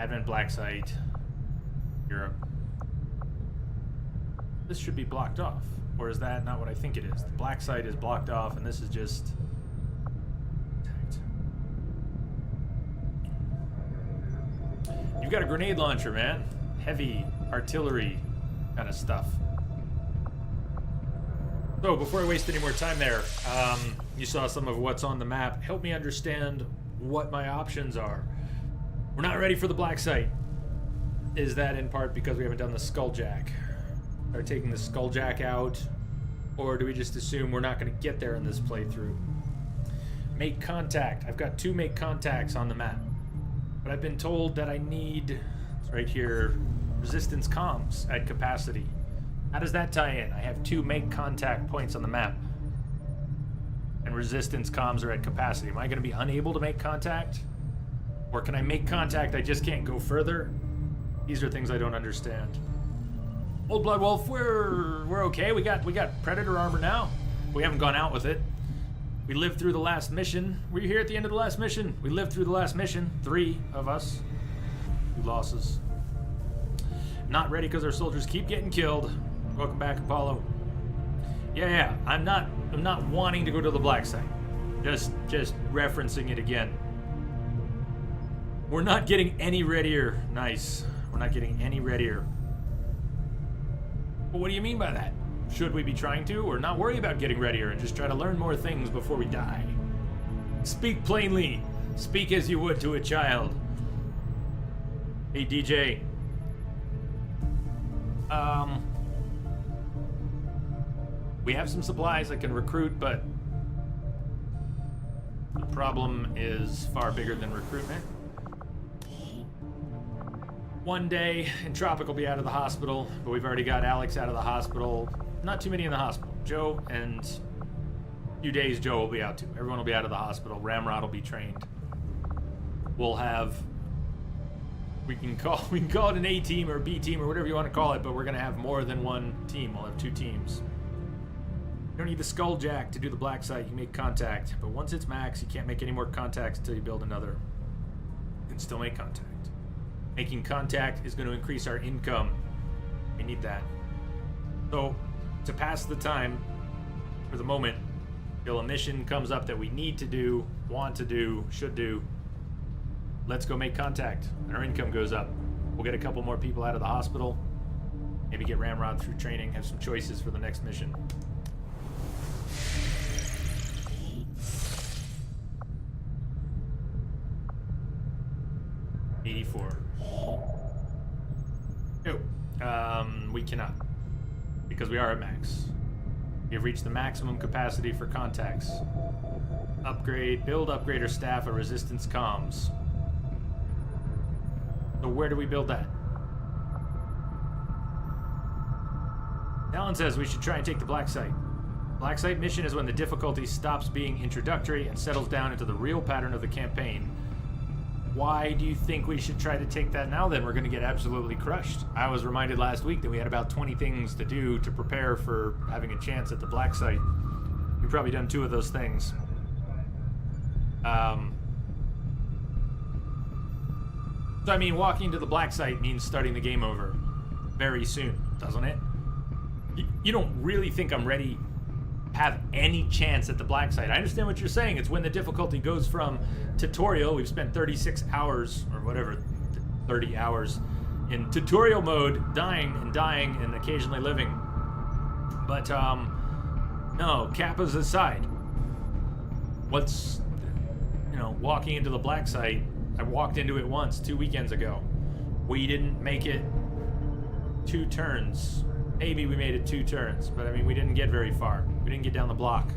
Advent black site. Europe. This should be blocked off. Or is that not what I think it is? The black site is blocked off and this is just... You've got a grenade launcher, man. Heavy artillery kind of stuff. So, before I waste any more time there, you saw some of what's on the map. Help me understand what my options are. We're not ready for the black site. Is that in part because we haven't done the Skulljack? Are taking the Skulljack out? Or do we just assume we're not going to get there in this playthrough? Make contact. I've got 2 make contacts on the map. But I've been told that I need, it's right here, resistance comms at capacity. How does that tie in? I have 2 make contact points on the map. And resistance comms are at capacity. Am I going to be unable to make contact? Or can I make contact, I just can't go further? These are things I don't understand. Old Blood Wolf, we're okay. We got Predator armor now. We haven't gone out with it. We lived through the last mission. Were you here at the end of the last mission? We lived through the last mission. 3 of us. 2 losses. Not ready because our soldiers keep getting killed. Welcome back, Apollo. Yeah, I'm not wanting to go to the black site. Just referencing it again. We're not getting any readier. Nice. We're not getting any readier. But what do you mean by that? Should we be trying to, or not worry about getting readier and just try to learn more things before we die? Speak plainly. Speak as you would to a child. Hey, DJ. We have some supplies I can recruit, but the problem is far bigger than recruitment. One day, Entropic will be out of the hospital, but we've already got Alex out of the hospital. Not too many in the hospital. Joe, and a few days Joe will be out too. Everyone will be out of the hospital. Ramrod will be trained. We'll have... We can call it an A team or a B team or whatever you want to call it, but we're going to have more than one team. We'll have 2 teams. You don't need the Skulljack to do the black site. You can make contact, but once it's max, you can't make any more contacts until you build another. You can still make contact. Making contact is going to increase our income. We need that. So, to pass the time, for the moment, till a mission comes up that we need to do, want to do, should do, let's go make contact, and our income goes up. We'll get a couple more people out of the hospital, maybe get Ramrod through training, have some choices for the next mission. No, we cannot, because we are at max. We have reached the maximum capacity for contacts. Build, upgrade, or staff a resistance comms. So where do we build that? Alan says we should try and take the black site. Black site mission is when the difficulty stops being introductory and settles down into the real pattern of the campaign. Why do you think we should try to take that now then? We're going to get absolutely crushed. I was reminded last week that we had about 20 things to do to prepare for having a chance at the black site. We've probably done 2 of those things. So I mean, walking to the black site means starting the game over very soon, doesn't it? You don't really think I'm ready to have any chance at the black site. I understand what you're saying. It's when the difficulty goes from tutorial, we've spent 36 hours, or whatever, 30 hours in tutorial mode, dying and occasionally living. But, no, Kappa's aside. What's, walking into the black site, I walked into it once, 2 weekends ago. We didn't make it 2 turns. Maybe we made it 2 turns, but I mean, we didn't get very far. We didn't get down the block.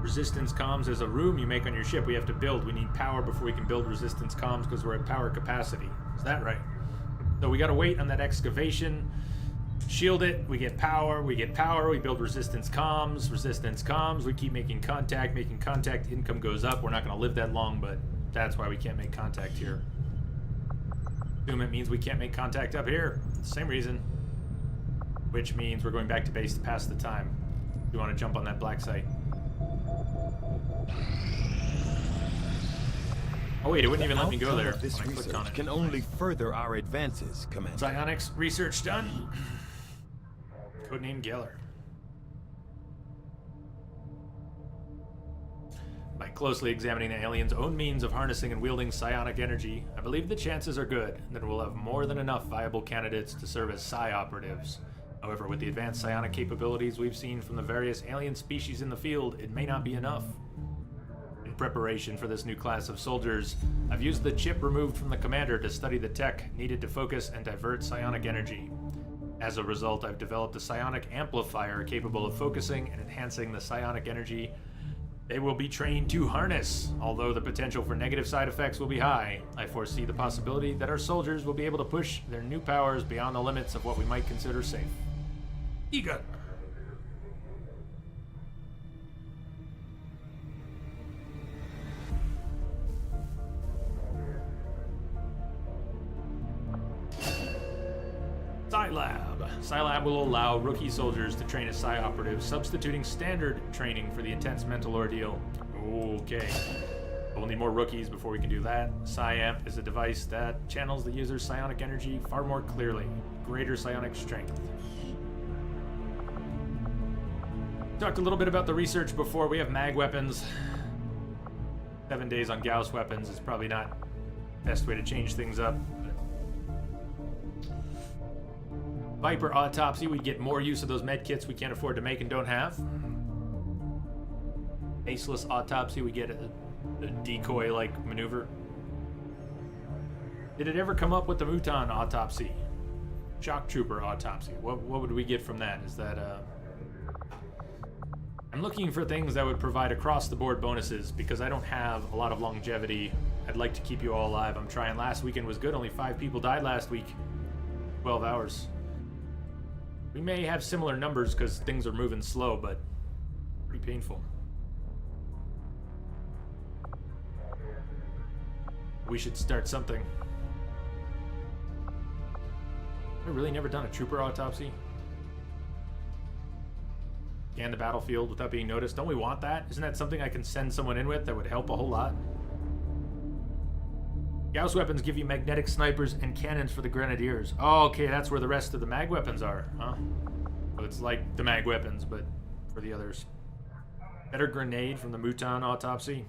Resistance comms is a room you make on your ship we have to build. We need power before we can build resistance comms because we're at power capacity. Is that right? So we gotta wait on that excavation. Shield it, we get power, we build resistance comms, we keep making contact, income goes up. We're not going to live that long, but that's why we can't make contact here. Assume it means we can't make contact up here. Same reason. Which means we're going back to base to pass the time. You want to jump on that black site. Oh wait, it wouldn't even let me go there. This research can only further our advances, Commander. Psionics research done. Codename Geller. By closely examining the alien's own means of harnessing and wielding psionic energy, I believe the chances are good that we'll have more than enough viable candidates to serve as psi operatives. However, with the advanced psionic capabilities we've seen from the various alien species in the field, it may not be enough. In preparation for this new class of soldiers, I've used the chip removed from the commander to study the tech needed to focus and divert psionic energy. As a result, I've developed a psionic amplifier capable of focusing and enhancing the psionic energy they will be trained to harness. Although the potential for negative side effects will be high, I foresee the possibility that our soldiers will be able to push their new powers beyond the limits of what we might consider safe. Eager. Psi Lab. PsyLab will allow rookie soldiers to train as Psy operatives, substituting standard training for the intense mental ordeal. Okay. We'll need more rookies before we can do that. PsyAmp is a device that channels the user's psionic energy far more clearly. Greater psionic strength. Talked a little bit about the research before. We have mag weapons. 7 days on Gauss weapons is probably not the best way to change things up. Viper autopsy, we get more use of those med kits we can't afford to make and don't have. Aceless autopsy, we get a decoy-like maneuver. Did it ever come up with the Muton autopsy? Shock Trooper autopsy. What would we get from that? Is that I'm looking for things that would provide across-the-board bonuses because I don't have a lot of longevity. I'd like to keep you all alive. I'm trying. Last weekend was good. Only 5 people died last week. 12 hours. We may have similar numbers because things are moving slow, but pretty painful. We should start something. I've really never done a trooper autopsy. Scan the battlefield without being noticed. Don't we want that? Isn't that something I can send someone in with that would help a whole lot? Gauss weapons give you magnetic snipers and cannons for the grenadiers. Oh, okay, that's where the rest of the mag weapons are, huh? So it's like the mag weapons, but for the others. Better grenade from the Muton autopsy.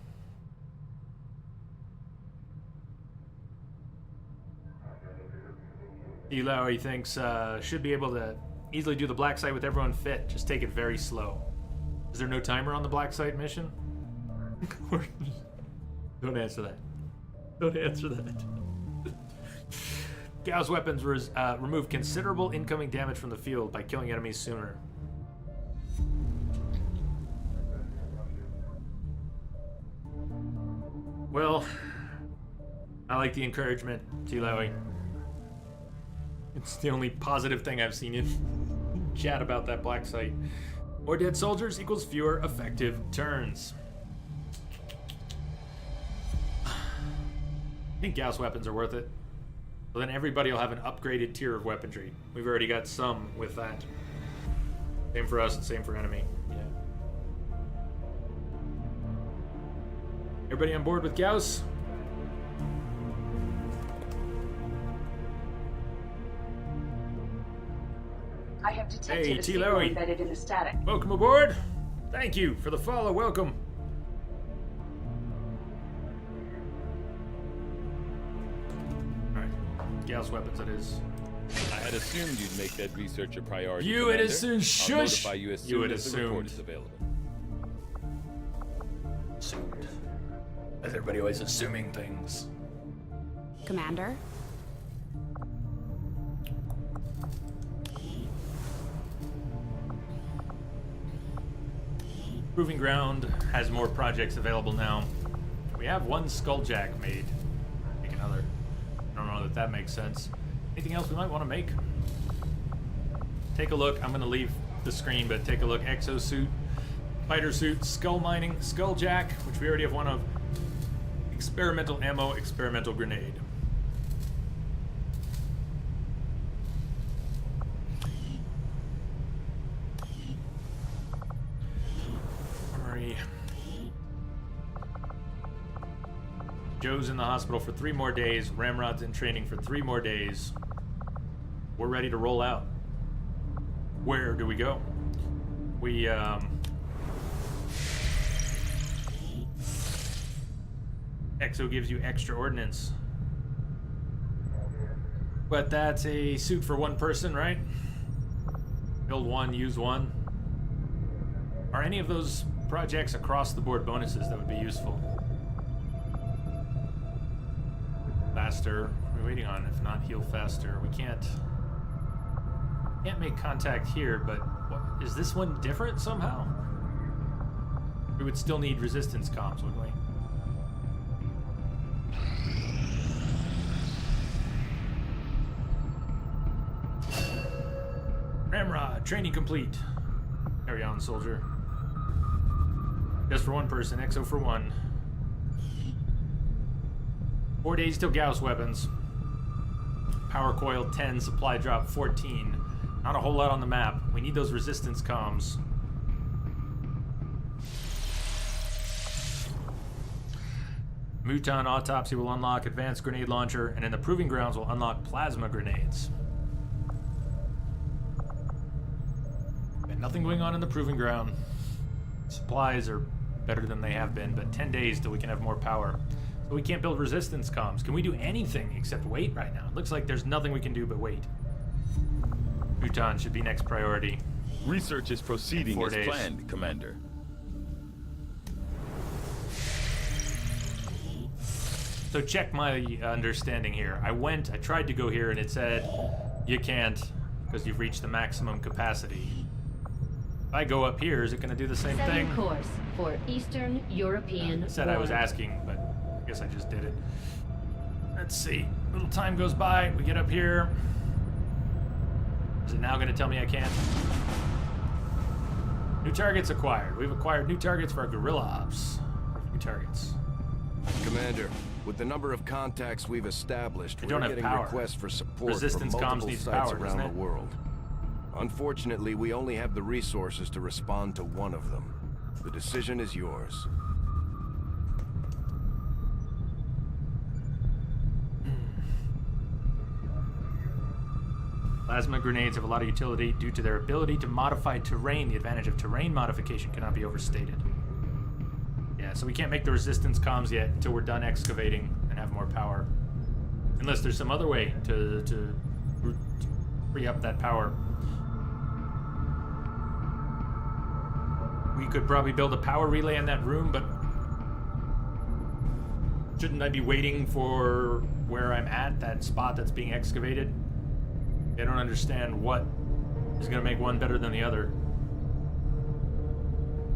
Eli thinks should be able to easily do the black site with everyone fit. Just take it very slow. Is there no timer on the black site mission? Don't answer that. Don't answer that. Gauss weapons remove considerable incoming damage from the field by killing enemies sooner. Well, I like the encouragement, Tilawi. It's the only positive thing I've seen in chat about that black site. More dead soldiers equals fewer effective turns. I think Gauss weapons are worth it. So then everybody will have an upgraded tier of weaponry. We've already got some with that. Same for us and same for enemy. Yeah. Everybody on board with Gauss? I have detected a signal Tilawi. embedded in the static. Welcome aboard. Thank you for the follow. Welcome. Gauss weapons, that is. I had assumed you'd make that research a priority. You would Commander. assume. I'll Shush. notify you as You soon would as the report assumed. is available. Assumed. As everybody always assuming things. Commander? Proving Ground has more projects available now. We have one Skulljack made. Make another. I don't know that makes sense. Anything else we might want to make? Take a look. I'm going to leave the screen, but take a look. Exosuit, fighter suit, skull mining, Skulljack, which we already have one of. Experimental ammo, experimental grenade. Armory. Joe's in the hospital for 3 more days. Ramrod's in training for 3 more days. We're ready to roll out. Where do we go? We, Exo gives you extra ordnance. But that's a suit for 1 person, right? Build 1, use 1. Are any of those projects across the board bonuses that would be useful? Faster. We're waiting on, if not heal faster. We can't make contact here, but what, is this one different somehow? We would still need resistance comms, wouldn't we? Ramrod, training complete. Carry on, soldier. Just for 1 person, Exo for 1. 4 days till Gauss weapons. Power coil 10, supply drop 14. Not a whole lot on the map. We need those resistance comms. Muton Autopsy will unlock Advanced Grenade Launcher, and in the Proving Grounds will unlock Plasma Grenades. And nothing going on in the Proving Ground. Supplies are better than they have been, but 10 days till we can have more power. So we can't build resistance comms. Can we do anything except wait right now? It looks like there's nothing we can do but wait. Muton should be next priority. Research is proceeding 4 as days. planned, Commander. So check my understanding here. I tried to go here and it said, you can't because you've reached the maximum capacity. If I go up here, is it going to do the same Setting thing? course for Eastern European. I said I was border. asking, but I guess I just did it. Let's see. A little time goes by. We get up here. Is it now going to tell me I can't? New targets acquired. We've acquired new targets for our guerrilla ops. New targets. Commander, with the number of contacts we've established, They we're don't have getting power. requests for support Resistance from comms multiple needs sites power, around doesn't the it? world. Unfortunately, we only have the resources to respond to one of them. The decision is yours. Plasma grenades have a lot of utility due to their ability to modify terrain. The advantage of terrain modification cannot be overstated. Yeah, so we can't make the resistance comms yet until we're done excavating and have more power. Unless there's some other way to free up that power. We could probably build a power relay in that room, but shouldn't I be waiting for where I'm at, that spot that's being excavated? I don't understand what is going to make one better than the other.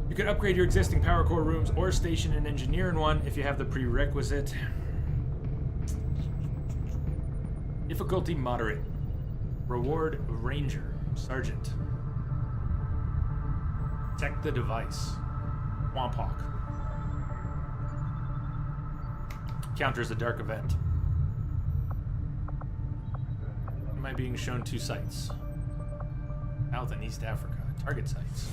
You could upgrade your existing power core rooms or station an engineer in one if you have the prerequisite. Difficulty moderate. Reward Ranger. Sergeant. Protect the device. Womp Hawk. Counters a dark event. Am I being shown 2 sites? South and East Africa. Target sites.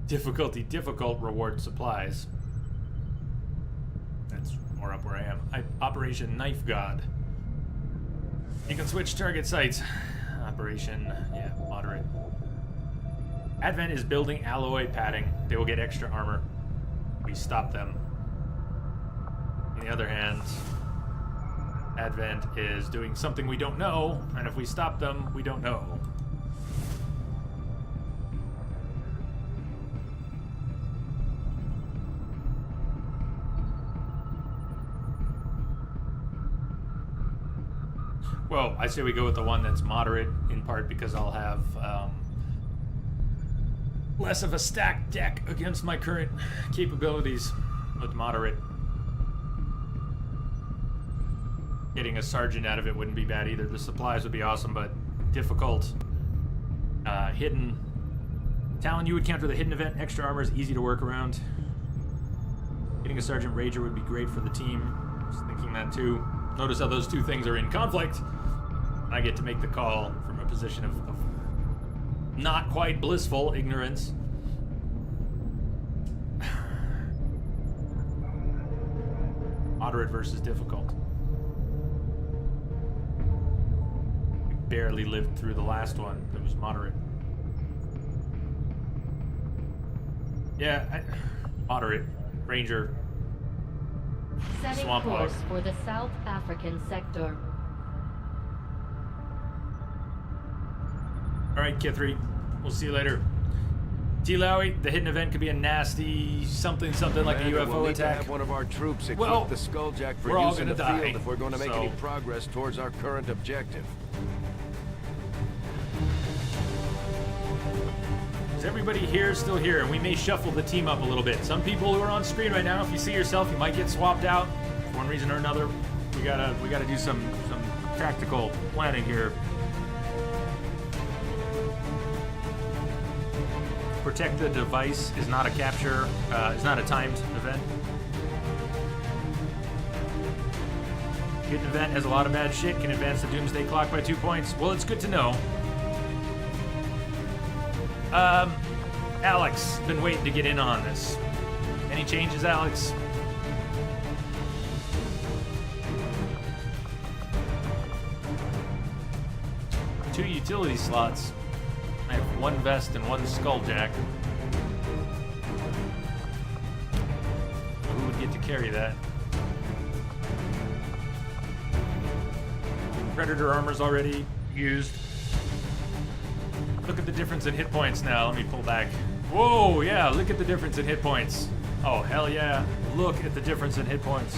Difficulty difficult, reward supplies. That's more up where I am. Operation Knife God. You can switch target sites. Operation, yeah, moderate. Advent is building alloy padding. They will get extra armor. We stop them. On the other hand, Advent is doing something we don't know, and if we stop them, we don't know. Well, I say we go with the one that's moderate, in part because I'll have less of a stacked deck against my current capabilities with moderate. Getting a sergeant out of it wouldn't be bad either. The supplies would be awesome, but difficult. Hidden. Talon, you would counter the hidden event. Extra armor is easy to work around. Getting a Sergeant Rager would be great for the team. Just thinking that too. Notice how those 2 things are in conflict. I get to make the call from a position of not quite blissful ignorance. Moderate versus difficult. We barely lived through the last one that was moderate. Yeah, moderate. Ranger. Setting Swamp course Hog. for the South African sector. Alright, Kithri. We'll see you later. T. Lowy, the hidden event could be a nasty something like a Commander, UFO we'll need to attack. have one of our troops equip Well, the Skulljack for we're all use in the gonna die, field if we're going to make any so- progress towards our current objective. Is everybody here still here? And we may shuffle the team up a little bit. Some people who are on screen right now, if you see yourself, you might get swapped out for one reason or another. We gotta do some tactical planning here. Protect the device is not a capture, is not a timed event. Hidden event has a lot of bad shit. Can advance the Doomsday Clock by 2 points. Well, it's good to know. Alex, been waiting to get in on this. Any changes, Alex? Two utility slots. I have one vest and one skulljack. Who would get to carry that? Predator armor's already used. Look at the difference in hit points now. Let me pull back. Whoa, yeah, look at the difference in hit points. Oh, hell yeah. Look at the difference in hit points.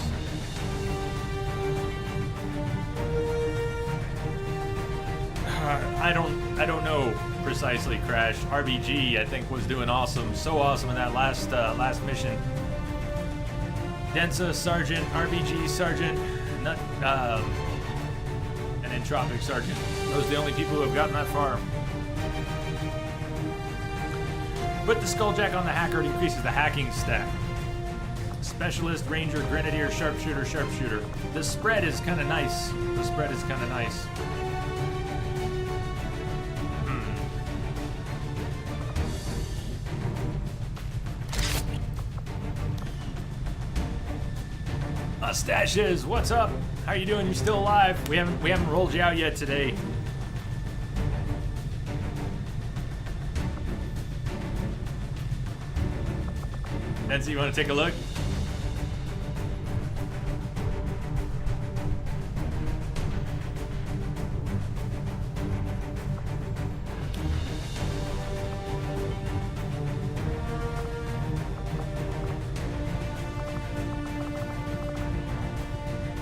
I don't know precisely, Crash. RBG, I think, was doing awesome. So awesome in that last mission. Densa, Sergeant, RBG, Sergeant, and Entropic, Sergeant. Those are the only people who have gotten that far. Put the Skulljack on the hacker, it increases the hacking stat. Specialist, Ranger, Grenadier, Sharpshooter, Sharpshooter. The spread is kind of nice. The spread is kind of nice. Mustaches, what's up? How you doing? You're still alive. We haven't rolled you out yet today. Nancy, you want to take a look?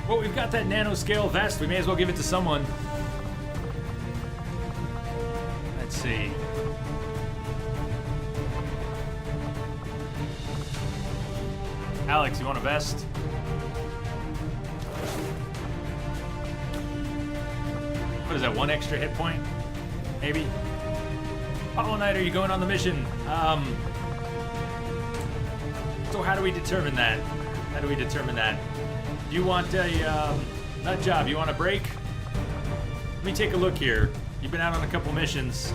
Well, we've got that nanoscale vest. We may as well give it to someone. Let's see. Alex, you want a vest? What is that, one extra hit point? Maybe? Hollow Knight, are you going on the mission? So how do we determine that? How do we determine that? Do you want a nut job? You want a break? Let me take a look here. You've been out on a couple missions.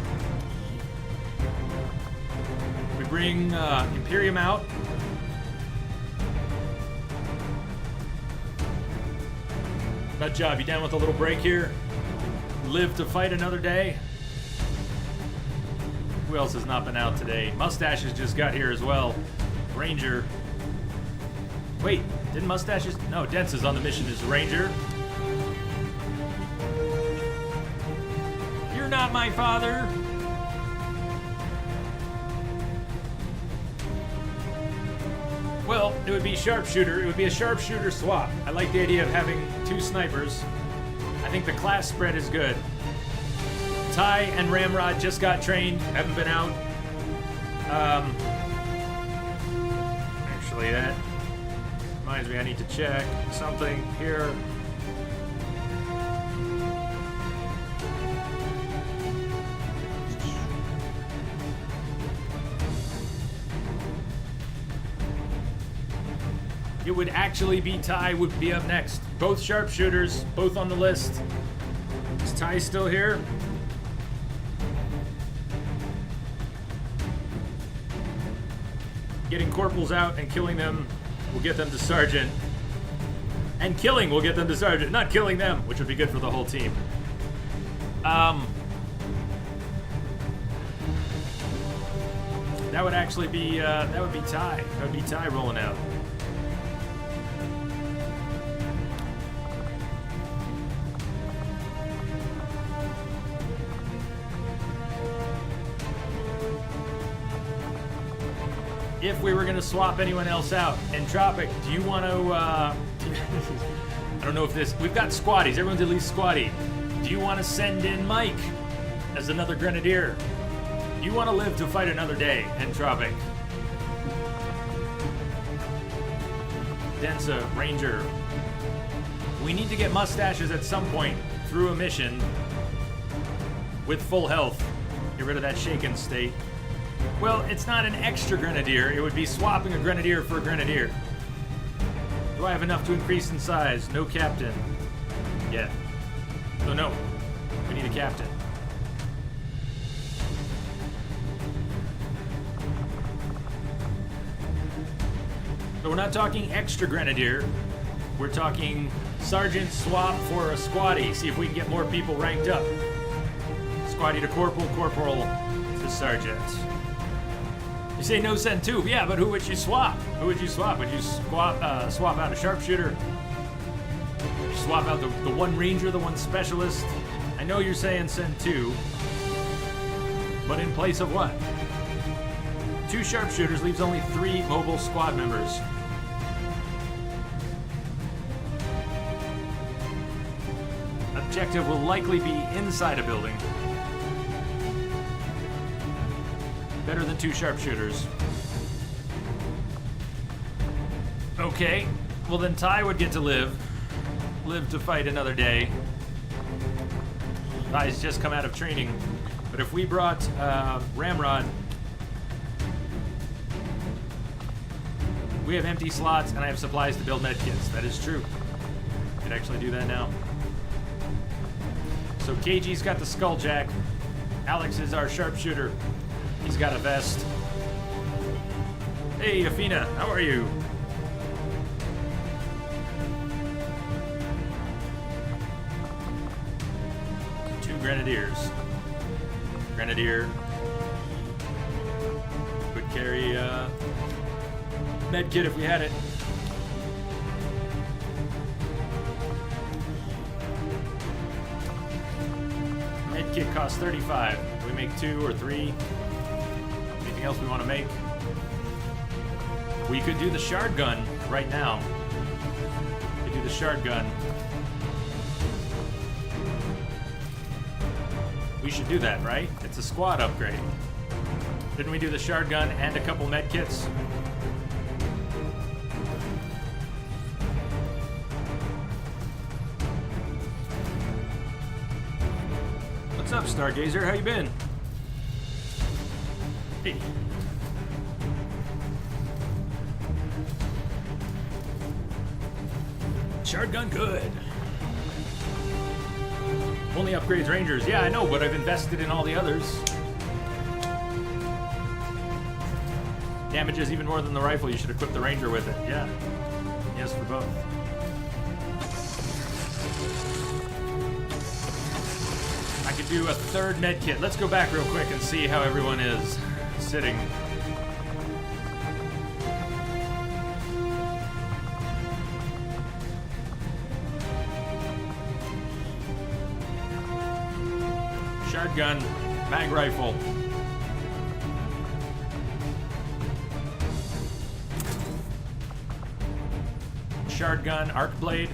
We bring Imperium out. Nut job, you down with a little break here? Live to fight another day? Who else has not been out today? Mustaches just got here as well. Ranger. Wait, didn't Mustaches? No, Dents is on the mission as Ranger. You're not my father. Well, it would be sharpshooter. It would be a sharpshooter swap. I like the idea of having two snipers. I think the class spread is good. Ty and Ramrod just got trained, haven't been out. Actually, that reminds me I need to check something here. It would actually be Ty would be up next. Both sharpshooters, both on the list. Is Ty still here? Getting corporals out and killing them will get them to sergeant. And killing will get them to sergeant. Not killing them, which would be good for the whole team. That would actually be that would be Ty. That would be Ty rolling out. If we were going to swap anyone else out, Entropic, do you want to, I don't know if this, we've got squaddies, everyone's at least squaddy. Do you want to send in Mike as another grenadier? Do you want to live to fight another day, Entropic? Densa, Ranger. We need to get Mustaches at some point through a mission with full health. Get rid of that shaken state. Well, it's not an extra grenadier. It would be swapping a grenadier for a grenadier. Do I have enough to increase in size? No captain. yet. So no, we need a captain. So we're not talking extra grenadier. We're talking sergeant swap for a squatty. See if we can get more people ranked up. Squatty to corporal, corporal to sergeant. You say no send two. Yeah, but who would you swap? Who would you swap? Would you swap out a sharpshooter? Would you swap out the one ranger, the one specialist? I know you're saying send two. But in place of what? 2 sharpshooters leaves only 3 mobile squad members. Objective will likely be inside a building. Better than 2 sharpshooters. Okay, well then Ty would get to live to fight another day. Ty's just come out of training. But if we brought Ramrod, we have empty slots and I have supplies to build medkits. That is true. I could actually do that now. So KG's got the skulljack. Alex is our sharpshooter. He's got a vest. Hey, Afina, how are you? Two grenadiers. Grenadier could carry medkit if we had it. Medkit costs 35. Do we make 2 or 3? Anything else we want to make? We could do the shard gun right now. We could do the shard gun. We should do that, right? It's a squad upgrade. Didn't we do the shard gun and a couple medkits? What's up, Stargazer? How you been? Hey. Shard gun good. Only upgrades Rangers. Yeah, I know, but I've invested in all the others. Damages even more than the rifle. You should equip the Ranger with it. Yeah. Yes, for both. I could do a 3rd med kit. Let's go back real quick and see how everyone is sitting. Shard gun, mag rifle. Shard gun, arc blade.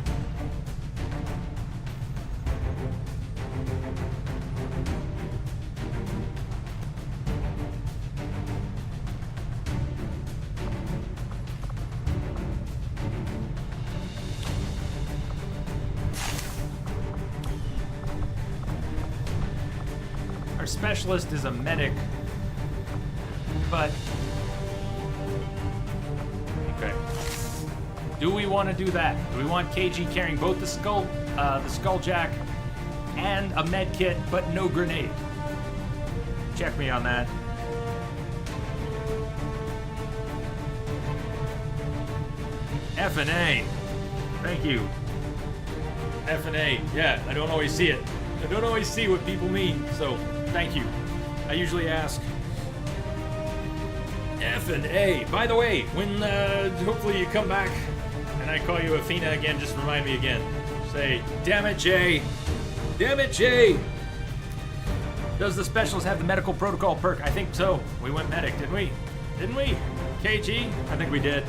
Our specialist is a medic, but okay. Do we want to do that? Do we want KG carrying both the skulljack and a med kit, but no grenade? Check me on that. F and A. Thank you. F and A. Yeah, I don't always see it. I don't always see what people mean, so thank you. I usually ask. F and A. By the way, when hopefully you come back and I call you Afina again, just remind me again. Say, damn it, Jay. Damn it, Jay. Does the specialist have the medical protocol perk? I think so. We went medic, didn't we? Didn't we? KG? I think we did.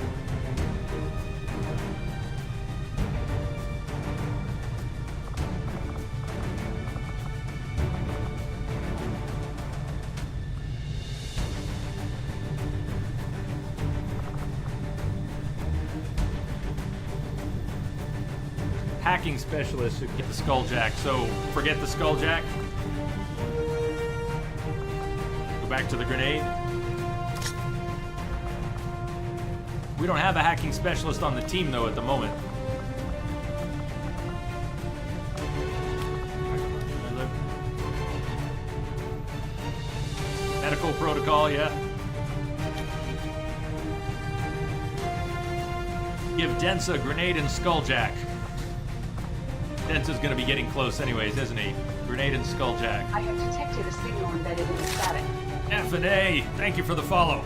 Hacking specialist should get the skulljack, so forget the skulljack. Go back to the grenade. We don't have a hacking specialist on the team though at the moment. Medical protocol, yeah. Give Densa a grenade and skulljack. Densa's gonna be getting close anyways, isn't he? Grenade and skulljack. I have detected a signal embedded in the static. F and A, thank you for the follow.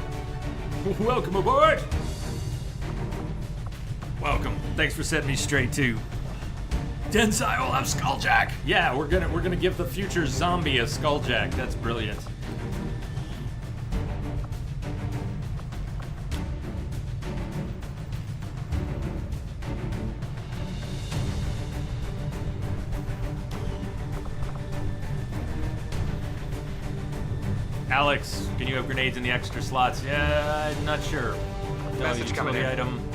Welcome aboard! Welcome. Thanks for setting me straight too. Densai will have skulljack! Yeah, we're gonna give the future zombie a skulljack. That's brilliant. Alex, can you have grenades in the extra slots? Yeah, I'm not sure. No, Message coming utility in. item.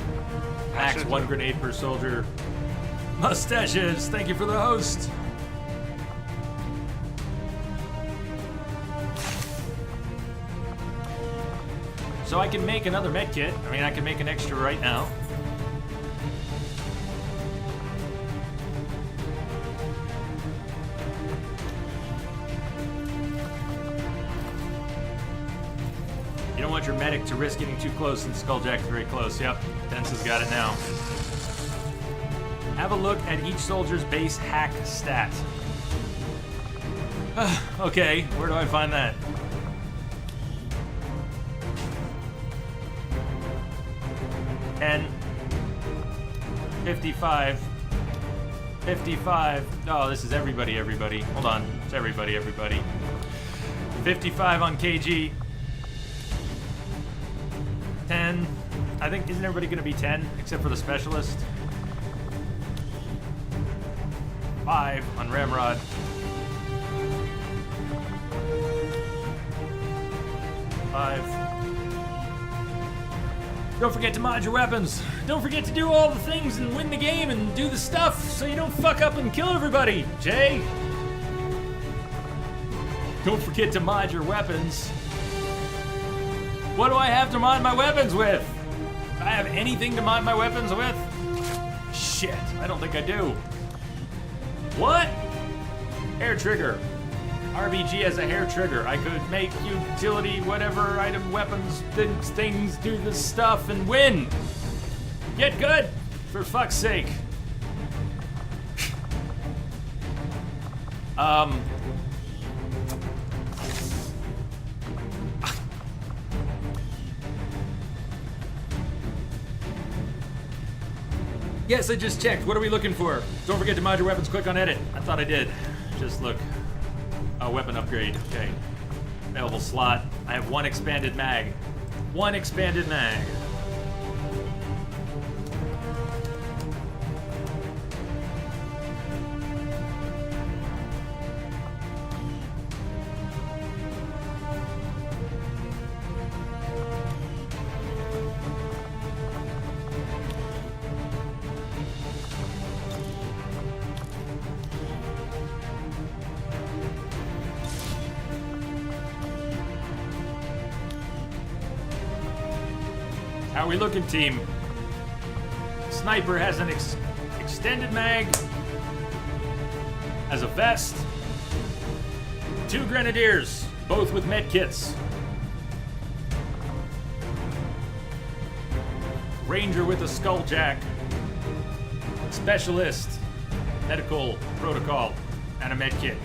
Max Action. 1 grenade per soldier. Mustaches, thank you for the host. So I can make another med kit. I mean, I can make an extra right now. You don't want your medic to risk getting too close, and Skulljack's very close. Yep, Densa's got it now. Have a look at each soldier's base hack stat. Okay, where do I find that? And 55. 55. Oh, this is everybody. Hold on. It's everybody. 55 on KG. 10. I think, isn't everybody going to be 10 except for the specialist? 5 on Ramrod. 5. Don't forget to mod your weapons. Don't forget to do all the things and win the game and do the stuff so you don't fuck up and kill everybody, Jay. Don't forget to mod your weapons. What do I have to mod my weapons with? Do I have anything to mod my weapons with? Shit, I don't think I do. What? Hair trigger. RBG as a hair trigger. I could make utility, whatever, item, weapons, things, do this stuff, and win. Get good, for fuck's sake. Yes, I just checked. What are we looking for? Don't forget to mod your weapons. Click on edit. I thought I did. Just look. Oh, weapon upgrade. Okay. Available slot. I have 1 expanded mag. 1 expanded mag. How are we looking, team? Sniper has an extended mag, has a vest, 2 grenadiers, both with med kits. Ranger with a skulljack, specialist, medical protocol, and a med kit.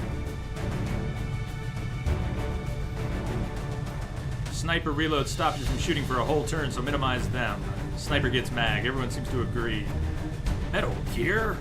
Sniper reload stops you from shooting for a whole turn, so minimize them. Sniper gets mag. Everyone seems to agree. Metal gear?